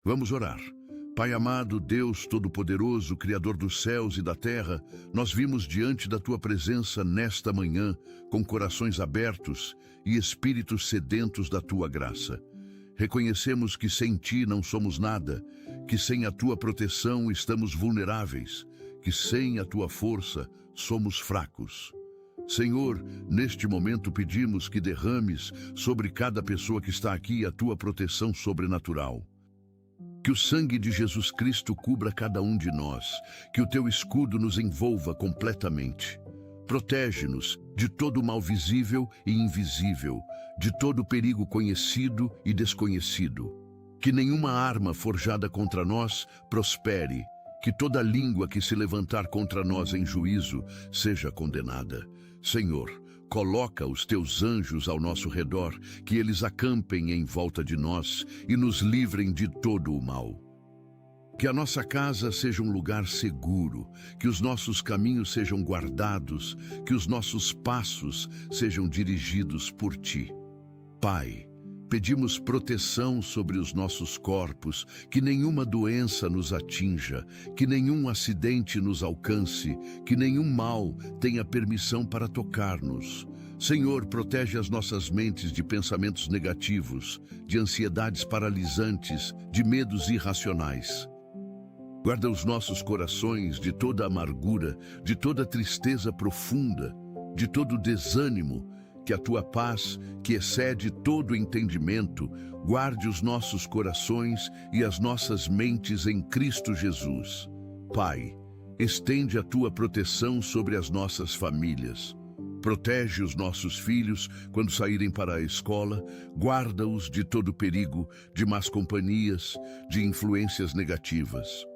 Vamos orar. Pai amado, Deus Todo-Poderoso, Criador dos céus e da terra, nós vimos diante da Tua presença nesta manhã, com corações abertos e espíritos sedentos da Tua graça. Reconhecemos que sem Ti não somos nada, que sem a Tua proteção estamos vulneráveis, que sem a Tua força somos fracos. Senhor, neste momento pedimos que derrames sobre cada pessoa que está aqui a Tua proteção sobrenatural. Que o sangue de Jesus Cristo cubra cada um de nós, que o Teu escudo nos envolva completamente. Protege-nos de todo o mal visível e invisível, de todo o perigo conhecido e desconhecido. Que nenhuma arma forjada contra nós prospere, que toda língua que se levantar contra nós em juízo seja condenada. Senhor, coloca os Teus anjos ao nosso redor, que eles acampem em volta de nós e nos livrem de todo o mal. Que a nossa casa seja um lugar seguro, que os nossos caminhos sejam guardados, que os nossos passos sejam dirigidos por Ti. Pai, pedimos proteção sobre os nossos corpos, que nenhuma doença nos atinja, que nenhum acidente nos alcance, que nenhum mal tenha permissão para tocar-nos. Senhor, protege as nossas mentes de pensamentos negativos, de ansiedades paralisantes, de medos irracionais. Guarda os nossos corações de toda amargura, de toda tristeza profunda, de todo desânimo. Que a Tua paz, que excede todo entendimento, guarde os nossos corações e as nossas mentes em Cristo Jesus. Pai, estende a Tua proteção sobre as nossas famílias. Protege os nossos filhos quando saírem para a escola, guarda-os de todo perigo, de más companhias, de influências negativas.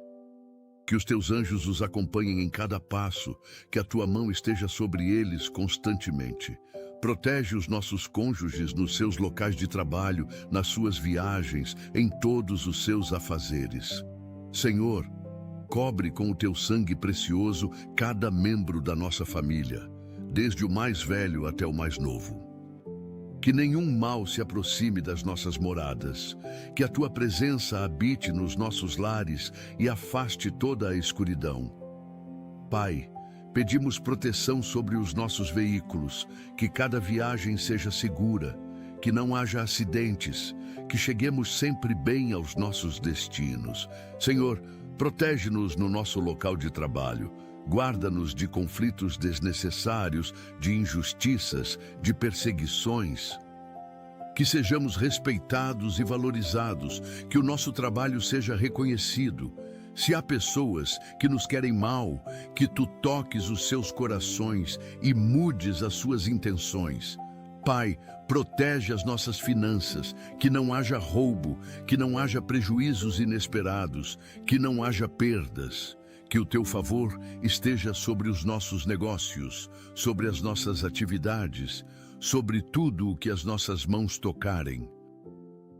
Que os Teus anjos os acompanhem em cada passo, que a Tua mão esteja sobre eles constantemente. Protege os nossos cônjuges nos seus locais de trabalho, nas suas viagens, em todos os seus afazeres. Senhor, cobre com o Teu sangue precioso cada membro da nossa família, desde o mais velho até o mais novo. Que nenhum mal se aproxime das nossas moradas, que a Tua presença habite nos nossos lares e afaste toda a escuridão. Pai, pedimos proteção sobre os nossos veículos, que cada viagem seja segura, que não haja acidentes, que cheguemos sempre bem aos nossos destinos. Senhor, protege-nos no nosso local de trabalho, guarda-nos de conflitos desnecessários, de injustiças, de perseguições. Que sejamos respeitados e valorizados, que o nosso trabalho seja reconhecido. Se há pessoas que nos querem mal, que Tu toques os seus corações e mudes as suas intenções. Pai, protege as nossas finanças, que não haja roubo, que não haja prejuízos inesperados, que não haja perdas. Que o Teu favor esteja sobre os nossos negócios, sobre as nossas atividades, sobre tudo o que as nossas mãos tocarem.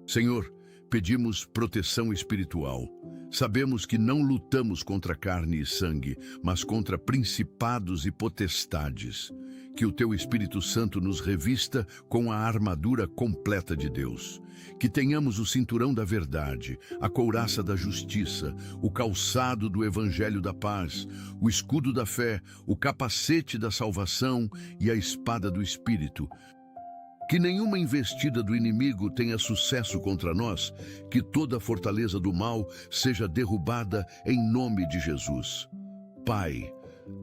Senhor, pedimos proteção espiritual. Sabemos que não lutamos contra carne e sangue, mas contra principados e potestades. Que o Teu Espírito Santo nos revista com a armadura completa de Deus. Que tenhamos o cinturão da verdade, a couraça da justiça, o calçado do Evangelho da paz, o escudo da fé, o capacete da salvação e a espada do Espírito. Que nenhuma investida do inimigo tenha sucesso contra nós, que toda a fortaleza do mal seja derrubada em nome de Jesus. Pai,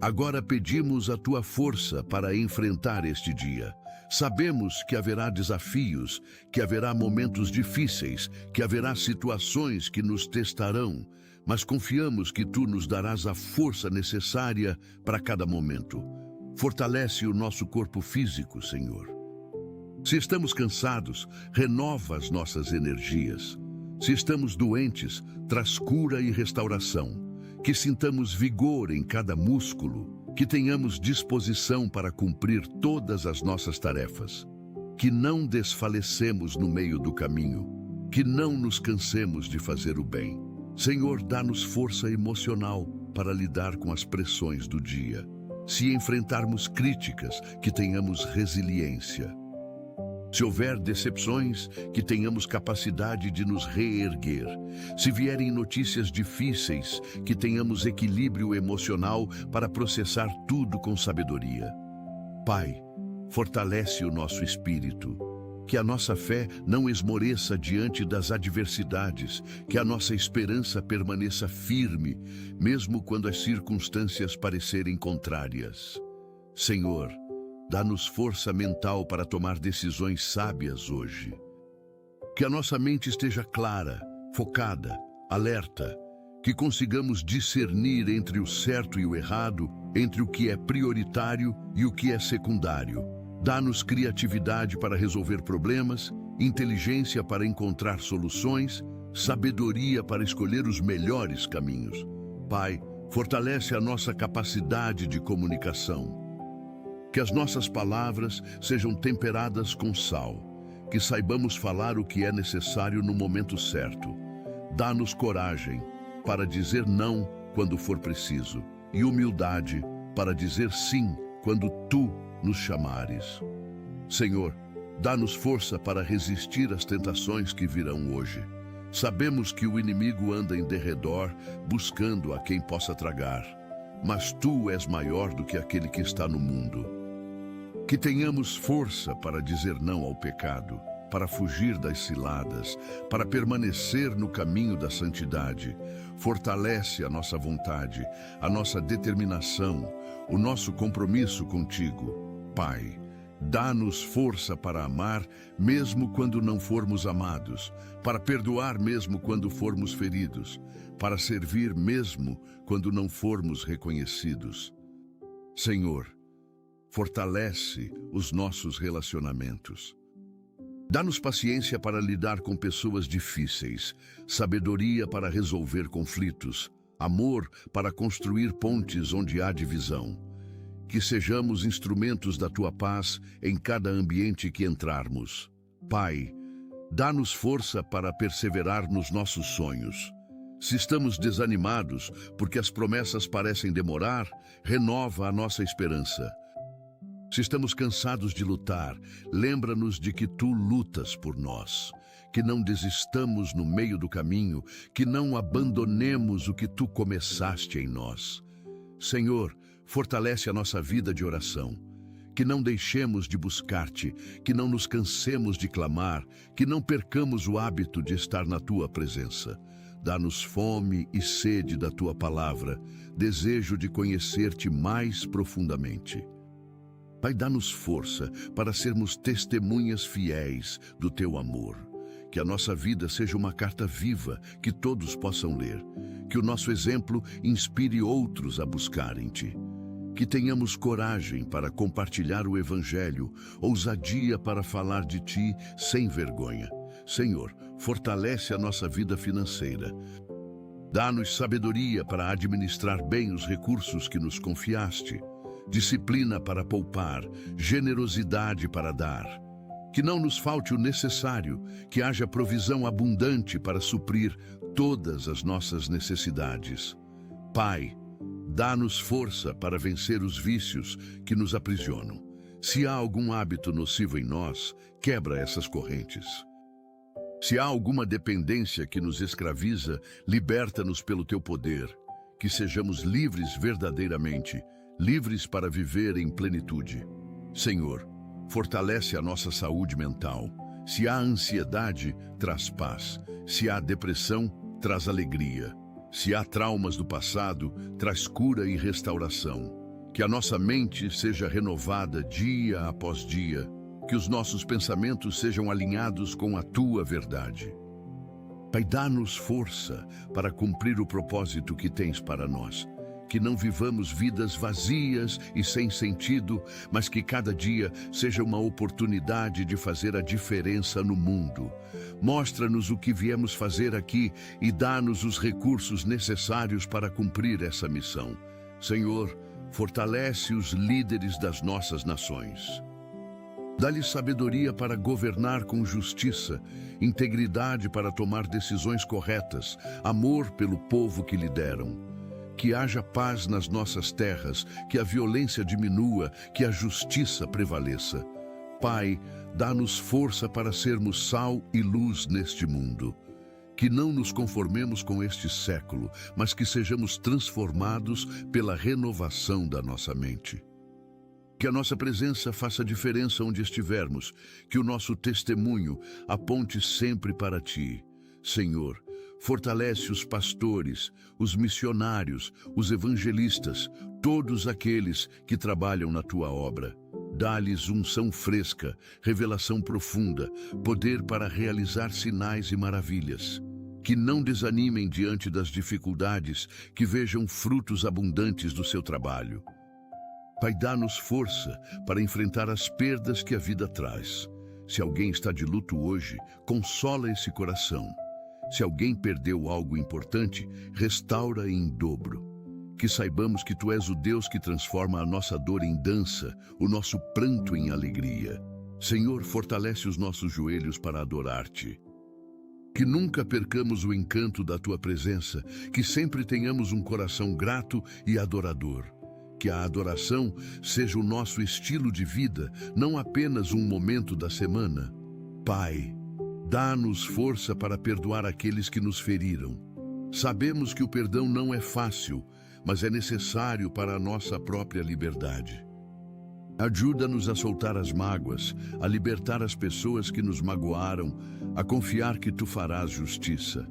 agora pedimos a Tua força para enfrentar este dia. Sabemos que haverá desafios, que haverá momentos difíceis, que haverá situações que nos testarão, mas confiamos que Tu nos darás a força necessária para cada momento. Fortalece o nosso corpo físico, Senhor. Se estamos cansados, renova as nossas energias. Se estamos doentes, traz cura e restauração. Que sintamos vigor em cada músculo, que tenhamos disposição para cumprir todas as nossas tarefas. Que não desfalecemos no meio do caminho, que não nos cansemos de fazer o bem. Senhor, dá-nos força emocional para lidar com as pressões do dia. Se enfrentarmos críticas, que tenhamos resiliência. Se houver decepções, que tenhamos capacidade de nos reerguer. Se vierem notícias difíceis, que tenhamos equilíbrio emocional para processar tudo com sabedoria. Pai, fortalece o nosso espírito. Que a nossa fé não esmoreça diante das adversidades, que a nossa esperança permaneça firme, mesmo quando as circunstâncias parecerem contrárias. Senhor, dá-nos força mental para tomar decisões sábias hoje. Que a nossa mente esteja clara, focada, alerta, que consigamos discernir entre o certo e o errado, entre o que é prioritário e o que é secundário. Dá-nos criatividade para resolver problemas, inteligência para encontrar soluções, sabedoria para escolher os melhores caminhos. Pai, fortalece a nossa capacidade de comunicação. Que as nossas palavras sejam temperadas com sal, que saibamos falar o que é necessário no momento certo. Dá-nos coragem para dizer não quando for preciso e humildade para dizer sim quando Tu nos chamares. Senhor, dá-nos força para resistir às tentações que virão hoje. Sabemos que o inimigo anda em derredor, buscando a quem possa tragar, mas Tu és maior do que aquele que está no mundo. Que tenhamos força para dizer não ao pecado, para fugir das ciladas, para permanecer no caminho da santidade. Fortalece a nossa vontade, a nossa determinação, o nosso compromisso contigo. Pai, dá-nos força para amar mesmo quando não formos amados, para perdoar mesmo quando formos feridos, para servir mesmo quando não formos reconhecidos. Senhor, fortalece os nossos relacionamentos. Dá-nos paciência para lidar com pessoas difíceis, sabedoria para resolver conflitos, amor para construir pontes onde há divisão. Que sejamos instrumentos da Tua paz em cada ambiente que entrarmos. Pai, dá-nos força para perseverar nos nossos sonhos. Se estamos desanimados porque as promessas parecem demorar, renova a nossa esperança. Se estamos cansados de lutar, lembra-nos de que Tu lutas por nós, que não desistamos no meio do caminho, que não abandonemos o que Tu começaste em nós. Senhor, fortalece a nossa vida de oração, que não deixemos de buscar-Te, que não nos cansemos de clamar, que não percamos o hábito de estar na Tua presença. Dá-nos fome e sede da Tua palavra, desejo de conhecer-Te mais profundamente. Pai, dá-nos força para sermos testemunhas fiéis do Teu amor. Que a nossa vida seja uma carta viva que todos possam ler. Que o nosso exemplo inspire outros a buscarem-Te. Que tenhamos coragem para compartilhar o Evangelho, ousadia para falar de Ti sem vergonha. Senhor, fortalece a nossa vida financeira. Dá-nos sabedoria para administrar bem os recursos que nos confiaste. Disciplina para poupar, generosidade para dar. Que não nos falte o necessário, que haja provisão abundante para suprir todas as nossas necessidades. Pai, dá-nos força para vencer os vícios que nos aprisionam. Se há algum hábito nocivo em nós, quebra essas correntes. Se há alguma dependência que nos escraviza, liberta-nos pelo Teu poder. Que sejamos livres verdadeiramente, livres para viver em plenitude. Senhor, fortalece a nossa saúde mental. Se há ansiedade, traz paz. Se há depressão, traz alegria. Se há traumas do passado, traz cura e restauração. Que a nossa mente seja renovada dia após dia. Que os nossos pensamentos sejam alinhados com a Tua verdade. Pai, dá-nos força para cumprir o propósito que Tens para nós. Que não vivamos vidas vazias e sem sentido, mas que cada dia seja uma oportunidade de fazer a diferença no mundo. Mostra-nos o que viemos fazer aqui e dá-nos os recursos necessários para cumprir essa missão. Senhor, fortalece os líderes das nossas nações. Dá-lhes sabedoria para governar com justiça, integridade para tomar decisões corretas, amor pelo povo que lideram. Que haja paz nas nossas terras, que a violência diminua, que a justiça prevaleça. Pai, dá-nos força para sermos sal e luz neste mundo. Que não nos conformemos com este século, mas que sejamos transformados pela renovação da nossa mente. Que a nossa presença faça diferença onde estivermos, que o nosso testemunho aponte sempre para Ti. Senhor, fortalece os pastores, os missionários, os evangelistas, todos aqueles que trabalham na Tua obra. Dá-lhes unção fresca, revelação profunda, poder para realizar sinais e maravilhas. Que não desanimem diante das dificuldades, que vejam frutos abundantes do seu trabalho. Pai, dá-nos força para enfrentar as perdas que a vida traz. Se alguém está de luto hoje, consola esse coração. Se alguém perdeu algo importante, restaura em dobro. Que saibamos que Tu és o Deus que transforma a nossa dor em dança, o nosso pranto em alegria. Senhor, fortalece os nossos joelhos para adorar-Te. Que nunca percamos o encanto da Tua presença, que sempre tenhamos um coração grato e adorador. Que a adoração seja o nosso estilo de vida, não apenas um momento da semana. Pai, dá-nos força para perdoar aqueles que nos feriram. Sabemos que o perdão não é fácil, mas é necessário para a nossa própria liberdade. Ajuda-nos a soltar as mágoas, a libertar as pessoas que nos magoaram, a confiar que Tu farás justiça.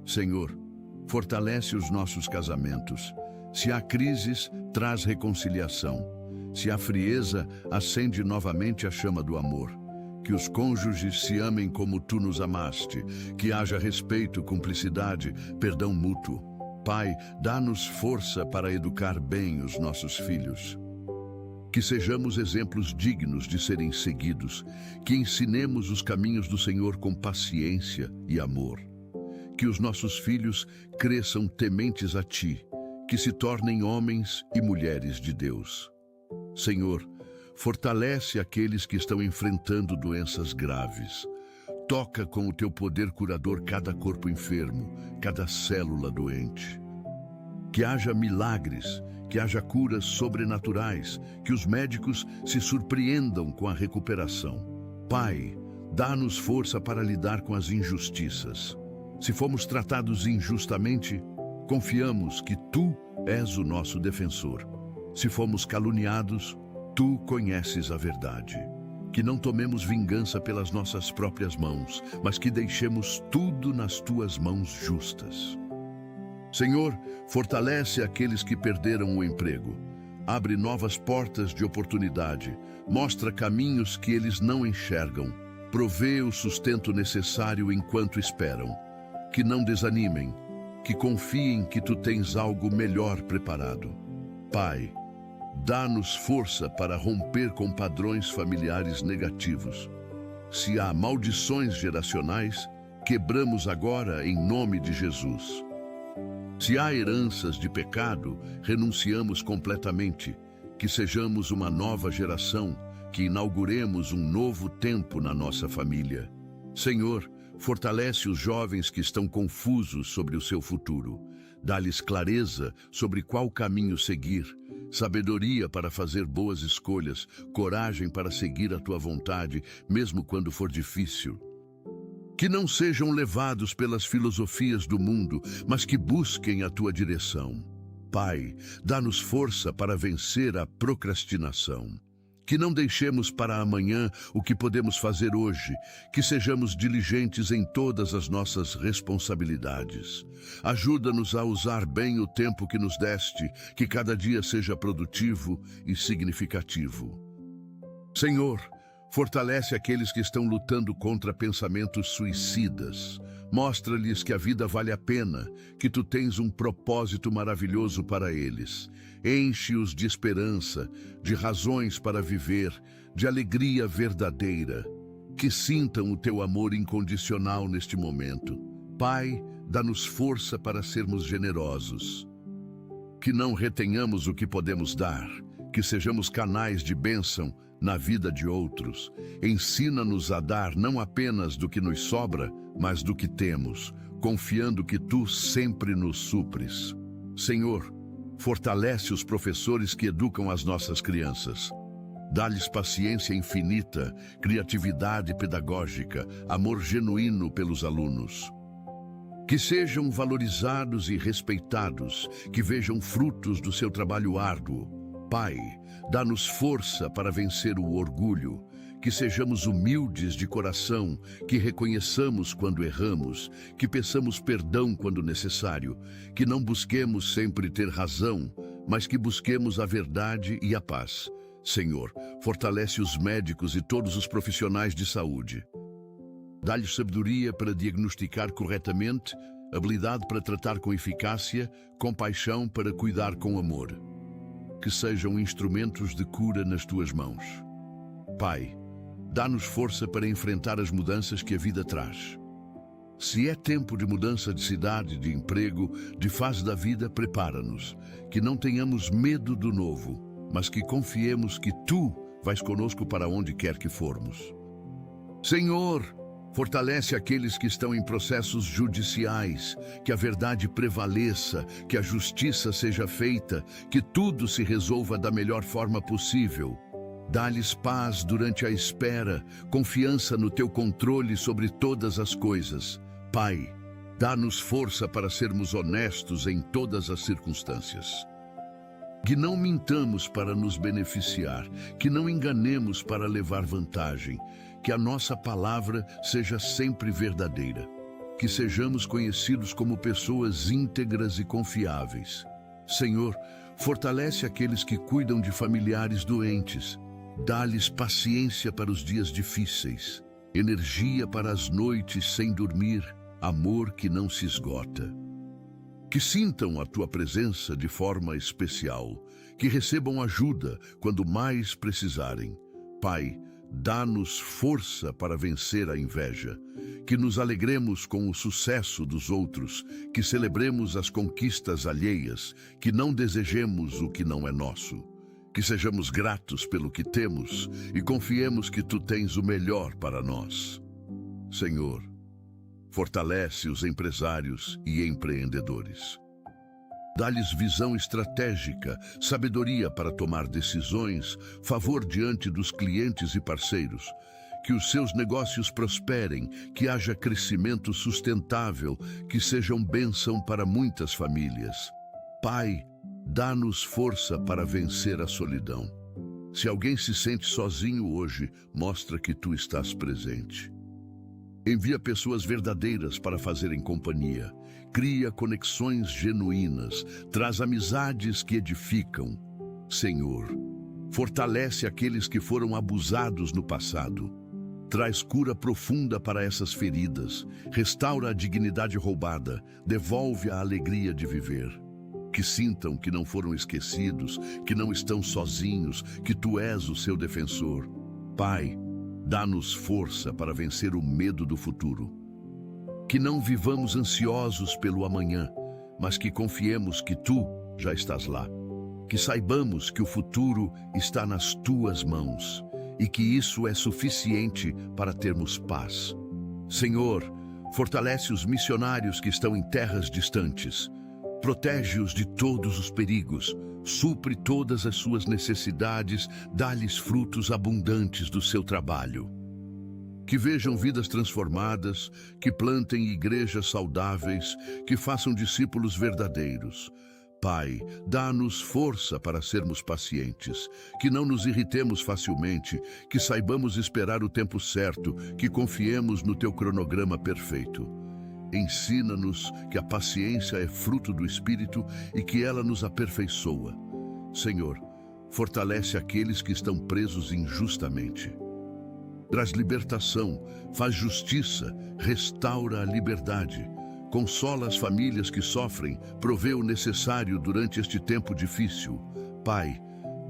Senhor, fortalece os nossos casamentos. Se há crises, traz reconciliação. Se há frieza, acende novamente a chama do amor. Que os cônjuges se amem como Tu nos amaste, que haja respeito, cumplicidade, perdão mútuo. Pai, dá-nos força para educar bem os nossos filhos. Que sejamos exemplos dignos de serem seguidos, que ensinemos os caminhos do Senhor com paciência e amor. Que os nossos filhos cresçam tementes a Ti, que se tornem homens e mulheres de Deus. Senhor, fortalece aqueles que estão enfrentando doenças graves. Toca com o Teu poder curador cada corpo enfermo, cada célula doente. Que haja milagres, que haja curas sobrenaturais, que os médicos se surpreendam com a recuperação. Pai, dá-nos força para lidar com as injustiças. Se fomos tratados injustamente, confiamos que Tu és o nosso defensor. Se fomos caluniados, Tu conheces a verdade. Que não tomemos vingança pelas nossas próprias mãos, mas que deixemos tudo nas Tuas mãos justas. Senhor, fortalece aqueles que perderam o emprego. Abre novas portas de oportunidade. Mostra caminhos que eles não enxergam. Provê o sustento necessário enquanto esperam. Que não desanimem. Que confiem que Tu tens algo melhor preparado. Pai, dá-nos força para romper com padrões familiares negativos. Se há maldições geracionais, quebramos agora em nome de Jesus. Se há heranças de pecado, renunciamos completamente. Que sejamos uma nova geração, que inauguremos um novo tempo na nossa família. Senhor, fortalece os jovens que estão confusos sobre o seu futuro. Dá-lhes clareza sobre qual caminho seguir, sabedoria para fazer boas escolhas, coragem para seguir a Tua vontade, mesmo quando for difícil. Que não sejam levados pelas filosofias do mundo, mas que busquem a Tua direção. Pai, dá-nos força para vencer a procrastinação. Que não deixemos para amanhã o que podemos fazer hoje, que sejamos diligentes em todas as nossas responsabilidades. Ajuda-nos a usar bem o tempo que nos deste, que cada dia seja produtivo e significativo. Senhor, fortalece aqueles que estão lutando contra pensamentos suicidas. Mostra-lhes que a vida vale a pena, que Tu tens um propósito maravilhoso para eles. Enche-os de esperança, de razões para viver, de alegria verdadeira. Que sintam o Teu amor incondicional neste momento. Pai, dá-nos força para sermos generosos. Que não retenhamos o que podemos dar, que sejamos canais de bênção na vida de outros. Ensina-nos a dar não apenas do que nos sobra, mas do que temos, confiando que Tu sempre nos supres. Senhor, fortalece os professores que educam as nossas crianças. Dá-lhes paciência infinita, criatividade pedagógica, amor genuíno pelos alunos. Que sejam valorizados e respeitados, que vejam frutos do seu trabalho árduo. Pai, dá-nos força para vencer o orgulho, que sejamos humildes de coração, que reconheçamos quando erramos, que peçamos perdão quando necessário, que não busquemos sempre ter razão, mas que busquemos a verdade e a paz. Senhor, fortalece os médicos e todos os profissionais de saúde. Dá-lhes sabedoria para diagnosticar corretamente, habilidade para tratar com eficácia, compaixão para cuidar com amor. Que sejam instrumentos de cura nas tuas mãos. Pai, dá-nos força para enfrentar as mudanças que a vida traz. Se é tempo de mudança de cidade, de emprego, de fase da vida, prepara-nos. Que não tenhamos medo do novo, mas que confiemos que Tu vais conosco para onde quer que formos. Senhor, fortalece aqueles que estão em processos judiciais, que a verdade prevaleça, que a justiça seja feita, que tudo se resolva da melhor forma possível. Dá-lhes paz durante a espera, confiança no Teu controle sobre todas as coisas. Pai, dá-nos força para sermos honestos em todas as circunstâncias. Que não mintamos para nos beneficiar, que não enganemos para levar vantagem, que a nossa palavra seja sempre verdadeira, que sejamos conhecidos como pessoas íntegras e confiáveis. Senhor, fortalece aqueles que cuidam de familiares doentes. Dá-lhes paciência para os dias difíceis, energia para as noites sem dormir, amor que não se esgota. Que sintam a Tua presença de forma especial, que recebam ajuda quando mais precisarem. Pai, dá-nos força para vencer a inveja, que nos alegremos com o sucesso dos outros, que celebremos as conquistas alheias, que não desejemos o que não é nosso. Que sejamos gratos pelo que temos e confiemos que Tu tens o melhor para nós. Senhor, fortalece os empresários e empreendedores. Dá-lhes visão estratégica, sabedoria para tomar decisões, favor diante dos clientes e parceiros. Que os seus negócios prosperem, que haja crescimento sustentável, que sejam bênção para muitas famílias. Pai, dá-nos força para vencer a solidão. Se alguém se sente sozinho hoje, mostra que Tu estás presente. Envia pessoas verdadeiras para fazerem companhia. Cria conexões genuínas. Traz amizades que edificam. Senhor, fortalece aqueles que foram abusados no passado. Traz cura profunda para essas feridas. Restaura a dignidade roubada. Devolve a alegria de viver. Que sintam que não foram esquecidos, que não estão sozinhos, que Tu és o seu defensor. Pai, dá-nos força para vencer o medo do futuro. Que não vivamos ansiosos pelo amanhã, mas que confiemos que Tu já estás lá. Que saibamos que o futuro está nas Tuas mãos e que isso é suficiente para termos paz. Senhor, fortalece os missionários que estão em terras distantes. Protege-os de todos os perigos, supre todas as suas necessidades, dá-lhes frutos abundantes do seu trabalho. Que vejam vidas transformadas, que plantem igrejas saudáveis, que façam discípulos verdadeiros. Pai, dá-nos força para sermos pacientes, que não nos irritemos facilmente, que saibamos esperar o tempo certo, que confiemos no Teu cronograma perfeito. Ensina-nos que a paciência é fruto do Espírito e que ela nos aperfeiçoa. Senhor, fortalece aqueles que estão presos injustamente. Traz libertação, faz justiça, restaura a liberdade. Consola as famílias que sofrem, provê o necessário durante este tempo difícil. Pai,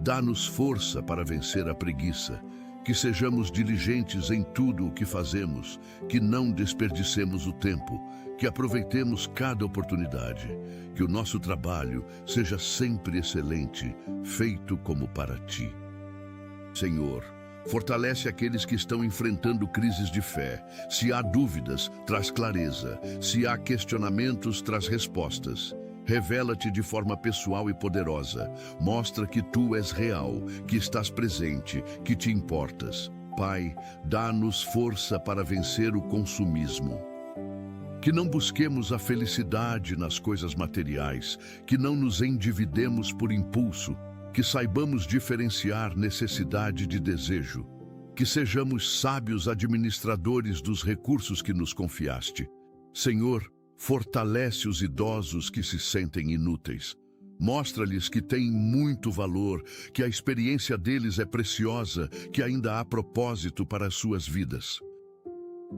dá-nos força para vencer a preguiça. Que sejamos diligentes em tudo o que fazemos, que não desperdicemos o tempo, que aproveitemos cada oportunidade, que o nosso trabalho seja sempre excelente, feito como para Ti. Senhor, fortalece aqueles que estão enfrentando crises de fé. Se há dúvidas, traz clareza. Se há questionamentos, traz respostas. Revela-te de forma pessoal e poderosa. Mostra que tu és real, que estás presente, que te importas. Pai, dá-nos força para vencer o consumismo. Que não busquemos a felicidade nas coisas materiais, que não nos endividemos por impulso, que saibamos diferenciar necessidade de desejo, que sejamos sábios administradores dos recursos que nos confiaste. Senhor, fortalece os idosos que se sentem inúteis. Mostra-lhes que têm muito valor, que a experiência deles é preciosa, que ainda há propósito para as suas vidas.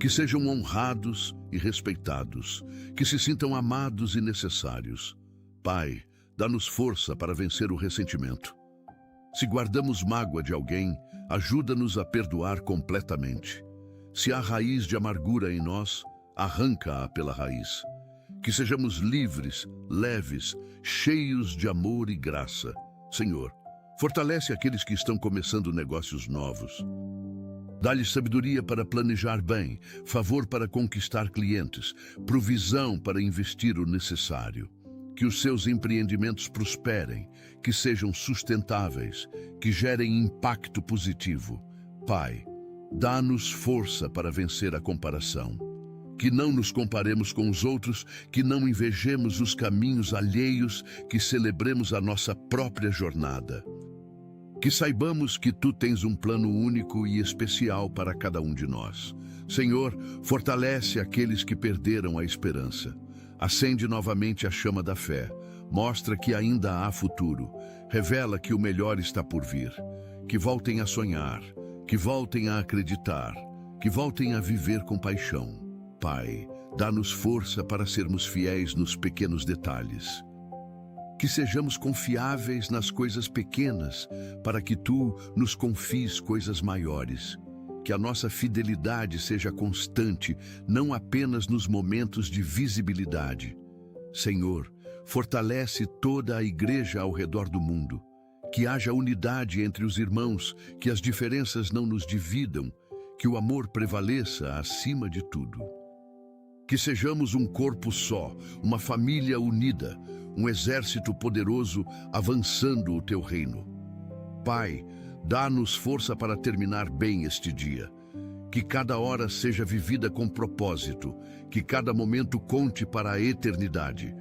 Que sejam honrados e respeitados, que se sintam amados e necessários. Pai, dá-nos força para vencer o ressentimento. Se guardamos mágoa de alguém, ajuda-nos a perdoar completamente. Se há raiz de amargura em nós, arranca-a pela raiz. Que sejamos livres, leves, cheios de amor e graça. Senhor, fortalece aqueles que estão começando negócios novos. Dá-lhes sabedoria para planejar bem, favor para conquistar clientes, provisão para investir o necessário. Que os seus empreendimentos prosperem, que sejam sustentáveis, que gerem impacto positivo. Pai, dá-nos força para vencer a comparação. Que não nos comparemos com os outros, que não invejemos os caminhos alheios, que celebremos a nossa própria jornada. Que saibamos que Tu tens um plano único e especial para cada um de nós. Senhor, fortalece aqueles que perderam a esperança. Acende novamente a chama da fé. Mostra que ainda há futuro. Revela que o melhor está por vir. Que voltem a sonhar, que voltem a acreditar, que voltem a viver com paixão. Pai, dá-nos força para sermos fiéis nos pequenos detalhes. Que sejamos confiáveis nas coisas pequenas, para que Tu nos confies coisas maiores. Que a nossa fidelidade seja constante, não apenas nos momentos de visibilidade. Senhor, fortalece toda a igreja ao redor do mundo. Que haja unidade entre os irmãos, que as diferenças não nos dividam, que o amor prevaleça acima de tudo. Que sejamos um corpo só, uma família unida, um exército poderoso avançando o Teu reino. Pai, dá-nos força para terminar bem este dia. Que cada hora seja vivida com propósito, que cada momento conte para a eternidade.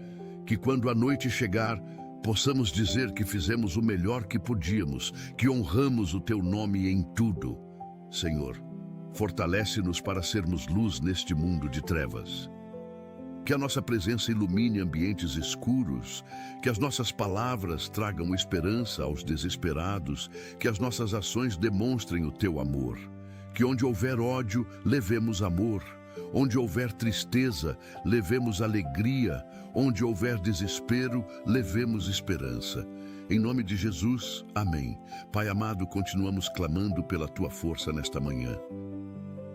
Que quando a noite chegar, possamos dizer que fizemos o melhor que podíamos, que honramos o Teu nome em tudo. Senhor, fortalece-nos para sermos luz neste mundo de trevas. Que a nossa presença ilumine ambientes escuros, que as nossas palavras tragam esperança aos desesperados, que as nossas ações demonstrem o Teu amor. Que onde houver ódio, levemos amor. Onde houver tristeza, levemos alegria. Onde houver desespero, levemos esperança. Em nome de Jesus, amém. Pai amado, continuamos clamando pela Tua força nesta manhã.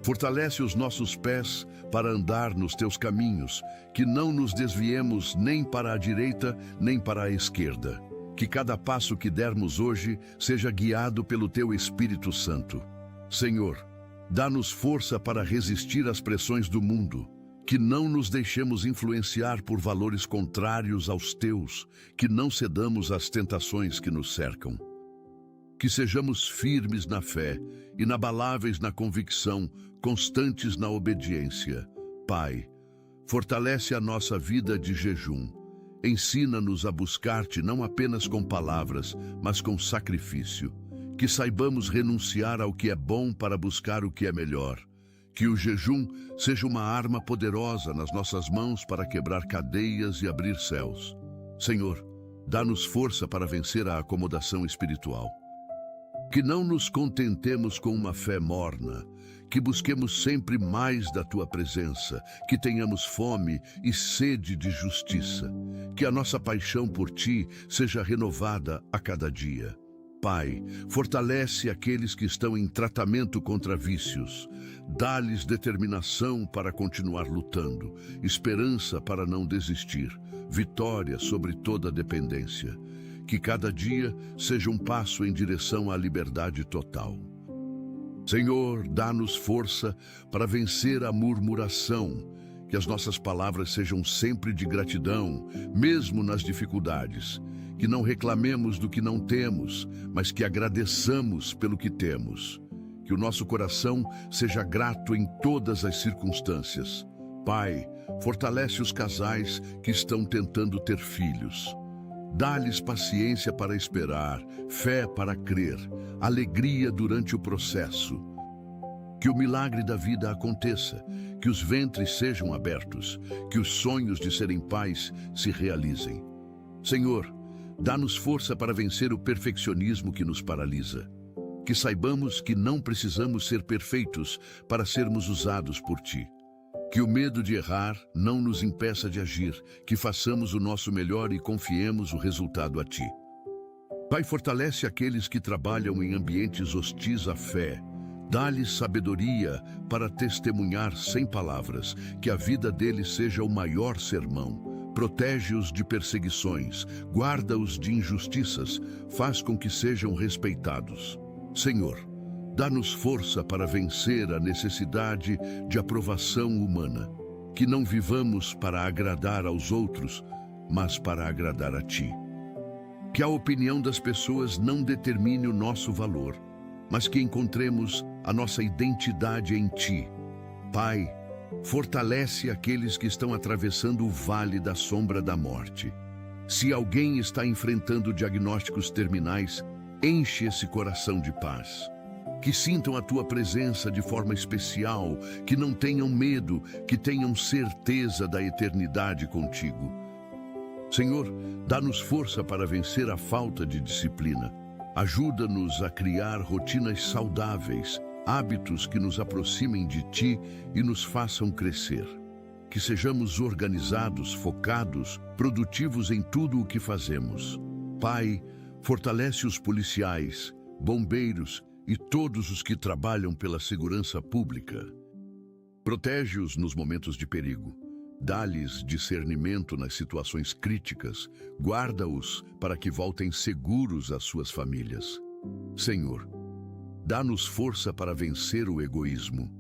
Fortalece os nossos pés para andar nos Teus caminhos, que não nos desviemos nem para a direita, nem para a esquerda. Que cada passo que dermos hoje seja guiado pelo Teu Espírito Santo. Senhor, dá-nos força para resistir às pressões do mundo. Que não nos deixemos influenciar por valores contrários aos Teus, que não cedamos às tentações que nos cercam. Que sejamos firmes na fé, inabaláveis na convicção, constantes na obediência. Pai, fortalece a nossa vida de jejum. Ensina-nos a buscar-te não apenas com palavras, mas com sacrifício. Que saibamos renunciar ao que é bom para buscar o que é melhor. Que o jejum seja uma arma poderosa nas nossas mãos para quebrar cadeias e abrir céus. Senhor, dá-nos força para vencer a acomodação espiritual. Que não nos contentemos com uma fé morna, que busquemos sempre mais da Tua presença, que tenhamos fome e sede de justiça, que a nossa paixão por Ti seja renovada a cada dia. Pai, fortalece aqueles que estão em tratamento contra vícios, dá-lhes determinação para continuar lutando, esperança para não desistir, vitória sobre toda dependência. Que cada dia seja um passo em direção à liberdade total. Senhor, dá-nos força para vencer a murmuração, Que as nossas palavras sejam sempre de gratidão, mesmo nas dificuldades. Que não reclamemos do que não temos, mas que agradeçamos pelo que temos. Que o nosso coração seja grato em todas as circunstâncias. Pai, fortalece os casais que estão tentando ter filhos. Dá-lhes paciência para esperar, fé para crer, alegria durante o processo. Que o milagre da vida aconteça, que os ventres sejam abertos, que os sonhos de serem pais se realizem. Senhor, dá-nos força para vencer o perfeccionismo que nos paralisa. Que saibamos que não precisamos ser perfeitos para sermos usados por Ti. Que o medo de errar não nos impeça de agir, que façamos o nosso melhor e confiemos o resultado a Ti. Pai, fortalece aqueles que trabalham em ambientes hostis à fé. Dá-lhes sabedoria para testemunhar sem palavras, que a vida deles seja o maior sermão. Protege-os de perseguições, guarda-os de injustiças, faz com que sejam respeitados. Senhor, dá-nos força para vencer a necessidade de aprovação humana, que não vivamos para agradar aos outros, mas para agradar a Ti. Que a opinião das pessoas não determine o nosso valor, mas que encontremos a nossa identidade em Ti. Pai, fortalece aqueles que estão atravessando o vale da sombra da morte. Se alguém está enfrentando diagnósticos terminais, enche esse coração de paz. Que sintam a Tua presença de forma especial, que não tenham medo, que tenham certeza da eternidade contigo. Senhor, dá-nos força para vencer a falta de disciplina. Ajuda-nos a criar rotinas saudáveis, hábitos que nos aproximem de Ti e nos façam crescer. Que sejamos organizados, focados, produtivos em tudo o que fazemos. Pai, fortalece os policiais, bombeiros e todos os que trabalham pela segurança pública. Protege-os nos momentos de perigo. Dá-lhes discernimento nas situações críticas. Guarda-os para que voltem seguros às suas famílias. Senhor, dá-nos força para vencer o egoísmo.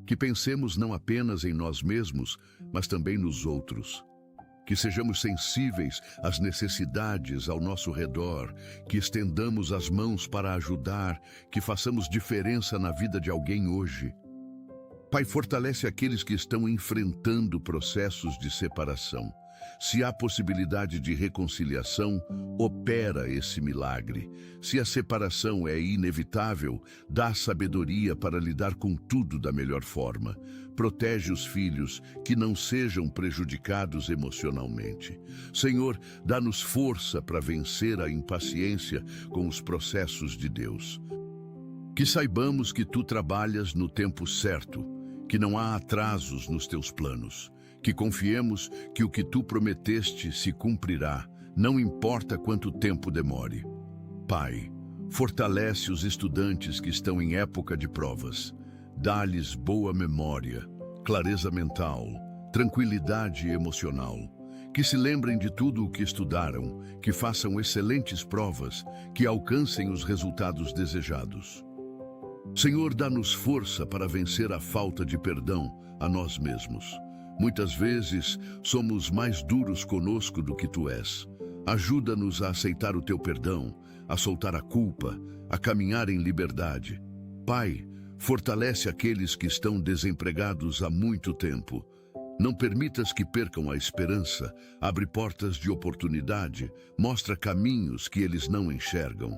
Que pensemos não apenas em nós mesmos, mas também nos outros. Que sejamos sensíveis às necessidades ao nosso redor, que estendamos as mãos para ajudar, que façamos diferença na vida de alguém hoje. Pai, fortalece aqueles que estão enfrentando processos de separação. Se há possibilidade de reconciliação, opera esse milagre. Se a separação é inevitável, dá sabedoria para lidar com tudo da melhor forma. Protege os filhos, que não sejam prejudicados emocionalmente. Senhor, dá-nos força para vencer a impaciência com os processos de Deus. Que saibamos que Tu trabalhas no tempo certo, que não há atrasos nos Teus planos. Que confiemos que o que Tu prometeste se cumprirá, não importa quanto tempo demore. Pai, fortalece os estudantes que estão em época de provas. Dá-lhes boa memória, clareza mental, tranquilidade emocional. Que se lembrem de tudo o que estudaram, que façam excelentes provas, que alcancem os resultados desejados. Senhor, dá-nos força para vencer a falta de perdão a nós mesmos. Muitas vezes somos mais duros conosco do que Tu és. Ajuda-nos a aceitar o Teu perdão, a soltar a culpa, a caminhar em liberdade. Pai, fortalece aqueles que estão desempregados há muito tempo. Não permitas que percam a esperança, abre portas de oportunidade, mostra caminhos que eles não enxergam.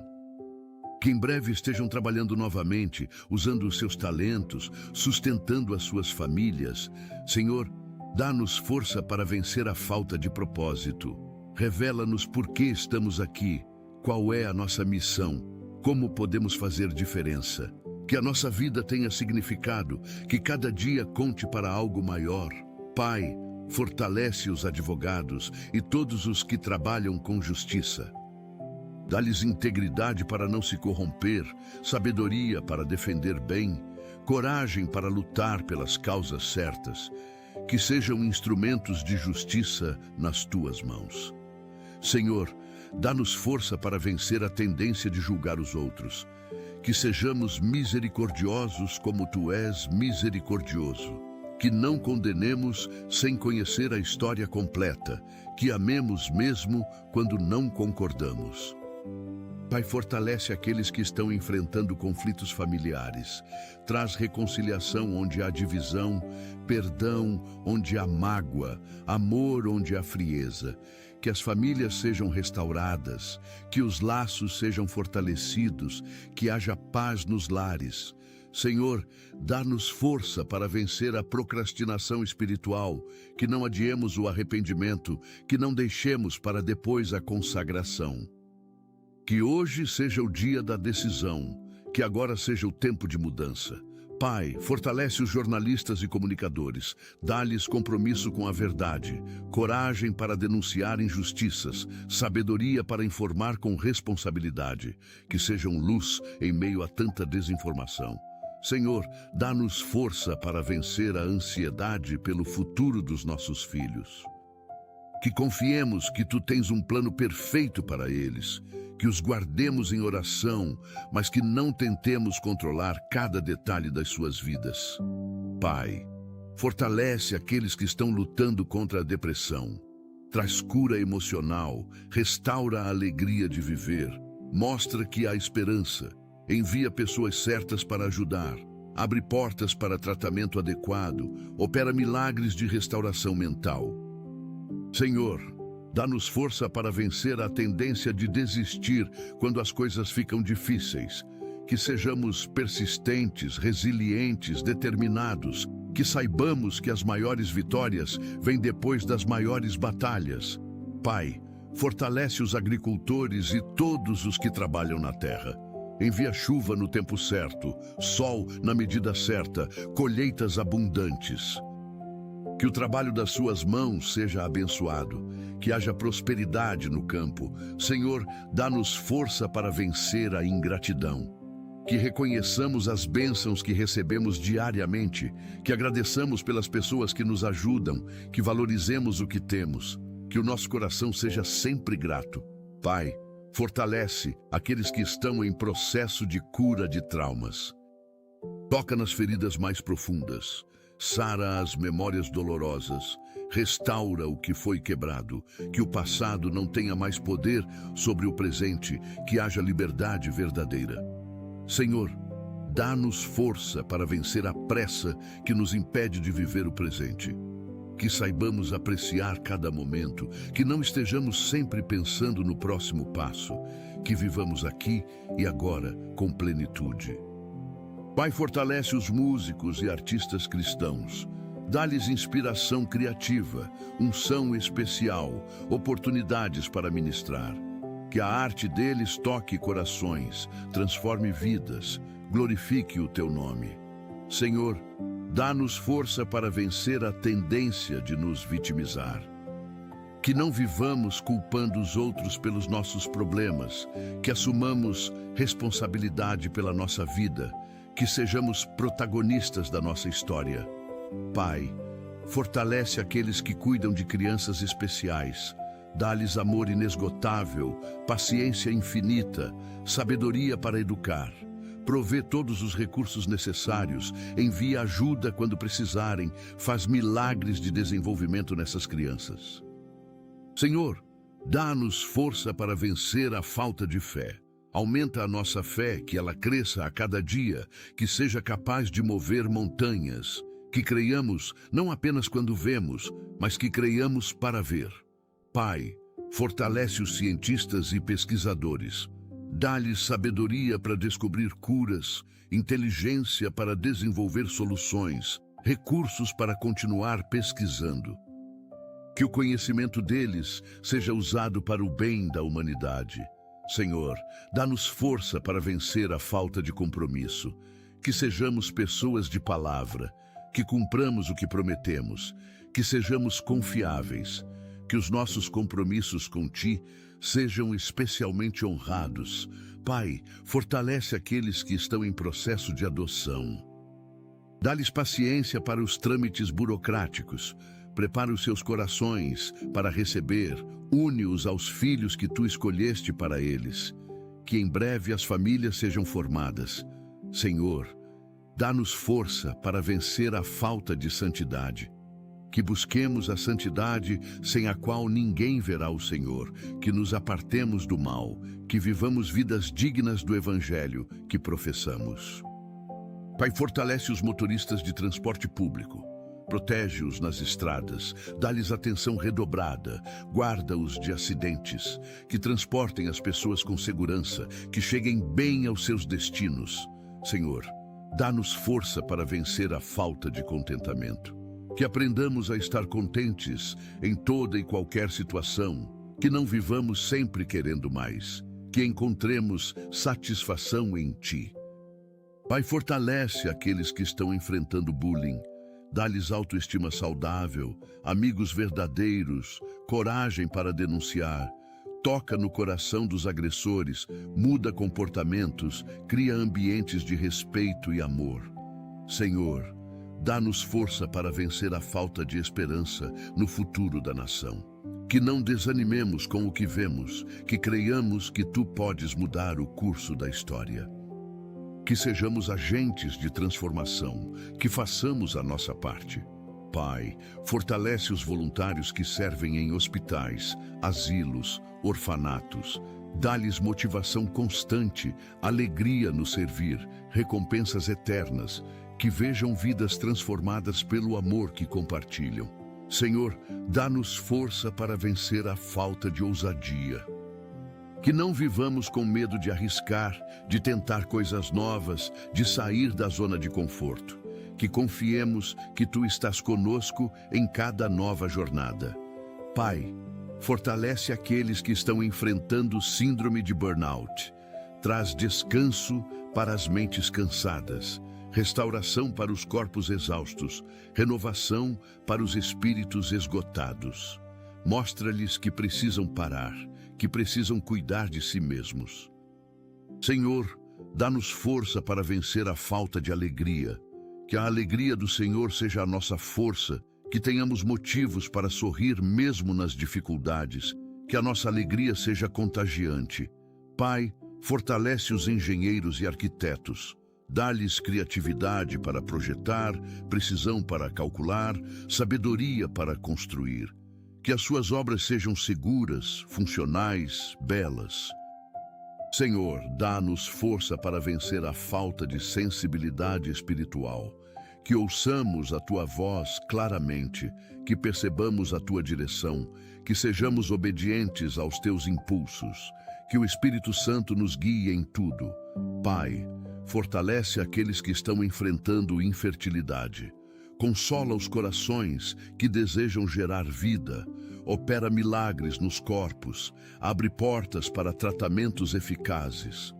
Que em breve estejam trabalhando novamente, usando os seus talentos, sustentando as suas famílias. Senhor, dá-nos força para vencer a falta de propósito. Revela-nos por que estamos aqui, qual é a nossa missão, como podemos fazer diferença. Que a nossa vida tenha significado, que cada dia conte para algo maior. Pai, fortalece os advogados e todos os que trabalham com justiça. Dá-lhes integridade para não se corromper, sabedoria para defender bem, coragem para lutar pelas causas certas. Que sejam instrumentos de justiça nas Tuas mãos. Senhor, dá-nos força para vencer a tendência de julgar os outros. Que sejamos misericordiosos como Tu és misericordioso. que não condenemos sem conhecer a história completa, que amemos mesmo quando não concordamos. Pai, fortalece aqueles que estão enfrentando conflitos familiares. Traz reconciliação onde há divisão, perdão onde há mágoa, amor onde há frieza. Que as famílias sejam restauradas, que os laços sejam fortalecidos, que haja paz nos lares. Senhor, dá-nos força para vencer a procrastinação espiritual, que não adiemos o arrependimento, que não deixemos para depois a consagração. Que hoje seja o dia da decisão, que agora seja o tempo de mudança. Pai, fortalece os jornalistas e comunicadores, dá-lhes compromisso com a verdade, coragem para denunciar injustiças, sabedoria para informar com responsabilidade, que sejam luz em meio a tanta desinformação. Senhor, dá-nos força para vencer a ansiedade pelo futuro dos nossos filhos. Que confiemos que Tu tens um plano perfeito para eles, que os guardemos em oração, mas que não tentemos controlar cada detalhe das suas vidas. Pai, fortalece aqueles que estão lutando contra a depressão. Traz cura emocional, restaura a alegria de viver, mostra que há esperança, envia pessoas certas para ajudar, abre portas para tratamento adequado, opera milagres de restauração mental. Senhor, dá-nos força para vencer a tendência de desistir quando as coisas ficam difíceis. Que sejamos persistentes, resilientes, determinados. Que saibamos que as maiores vitórias vêm depois das maiores batalhas. Pai, fortalece os agricultores e todos os que trabalham na terra. Envia chuva no tempo certo, sol na medida certa, colheitas abundantes. Que o trabalho das suas mãos seja abençoado, que haja prosperidade no campo. Senhor, dá-nos força para vencer a ingratidão. Que reconheçamos as bênçãos que recebemos diariamente, que agradeçamos pelas pessoas que nos ajudam, que valorizemos o que temos, que o nosso coração seja sempre grato. Pai, fortalece aqueles que estão em processo de cura de traumas. Toca nas feridas mais profundas. Sara as memórias dolorosas, restaura o que foi quebrado, que o passado não tenha mais poder sobre o presente, que haja liberdade verdadeira. Senhor, dá-nos força para vencer a pressa que nos impede de viver o presente. Que saibamos apreciar cada momento, que não estejamos sempre pensando no próximo passo, que vivamos aqui e agora com plenitude. Pai, fortalece os músicos e artistas cristãos. Dá-lhes inspiração criativa, unção especial, oportunidades para ministrar. Que a arte deles toque corações, transforme vidas, glorifique o Teu nome. Senhor, dá-nos força para vencer a tendência de nos vitimizar. Que não vivamos culpando os outros pelos nossos problemas, que assumamos responsabilidade pela nossa vida, que sejamos protagonistas da nossa história. Pai, fortalece aqueles que cuidam de crianças especiais. Dá-lhes amor inesgotável, paciência infinita, sabedoria para educar. Provê todos os recursos necessários, envia ajuda quando precisarem, faz milagres de desenvolvimento nessas crianças. Senhor, dá-nos força para vencer a falta de fé. Aumenta a nossa fé, que ela cresça a cada dia, que seja capaz de mover montanhas, que creiamos não apenas quando vemos, mas que creiamos para ver. Pai, fortalece os cientistas e pesquisadores. Dá-lhes sabedoria para descobrir curas, inteligência para desenvolver soluções, recursos para continuar pesquisando. Que o conhecimento deles seja usado para o bem da humanidade. Senhor, dá-nos força para vencer a falta de compromisso. Que sejamos pessoas de palavra, que cumpramos o que prometemos, que sejamos confiáveis, que os nossos compromissos com Ti sejam especialmente honrados. Pai, fortalece aqueles que estão em processo de adoção. Dá-lhes paciência para os trâmites burocráticos. Prepara os seus corações para receber, une-os aos filhos que Tu escolheste para eles. Que em breve as famílias sejam formadas. Senhor, dá-nos força para vencer a falta de santidade. Que busquemos a santidade sem a qual ninguém verá o Senhor, que nos apartemos do mal, que vivamos vidas dignas do Evangelho que professamos. Pai, fortalece os motoristas de transporte público, protege-os nas estradas, dá-lhes atenção redobrada, guarda-os de acidentes, que transportem as pessoas com segurança, que cheguem bem aos seus destinos. Senhor, dá-nos força para vencer a falta de contentamento. Que aprendamos a estar contentes em toda e qualquer situação, que não vivamos sempre querendo mais, que encontremos satisfação em Ti. Pai, fortalece aqueles que estão enfrentando bullying, dá-lhes autoestima saudável, amigos verdadeiros, coragem para denunciar, toca no coração dos agressores, muda comportamentos, cria ambientes de respeito e amor. Senhor, dá-nos força para vencer a falta de esperança no futuro da nação. Que não desanimemos com o que vemos, que creiamos que Tu podes mudar o curso da história. Que sejamos agentes de transformação, que façamos a nossa parte. Pai, fortalece os voluntários que servem em hospitais, asilos, orfanatos. Dá-lhes motivação constante, alegria no servir, recompensas eternas, que vejam vidas transformadas pelo amor que compartilham. Senhor, dá-nos força para vencer a falta de ousadia. Que não vivamos com medo de arriscar, de tentar coisas novas, de sair da zona de conforto. Que confiemos que Tu estás conosco em cada nova jornada. Pai, fortalece aqueles que estão enfrentando síndrome de burnout. Traz descanso para as mentes cansadas, restauração para os corpos exaustos, renovação para os espíritos esgotados. Mostra-lhes que precisam parar, que precisam cuidar de si mesmos. Senhor, dá-nos força para vencer a falta de alegria. Que a alegria do Senhor seja a nossa força, que tenhamos motivos para sorrir mesmo nas dificuldades, que a nossa alegria seja contagiante. Pai, fortalece os engenheiros e arquitetos. Dá-lhes criatividade para projetar, precisão para calcular, sabedoria para construir. Que as suas obras sejam seguras, funcionais, belas. Senhor, dá-nos força para vencer a falta de sensibilidade espiritual. Que ouçamos a Tua voz claramente, que percebamos a Tua direção, que sejamos obedientes aos Teus impulsos, que o Espírito Santo nos guie em tudo. Pai, fortalece aqueles que estão enfrentando infertilidade. Consola os corações que desejam gerar vida, opera milagres nos corpos, abre portas para tratamentos eficazes.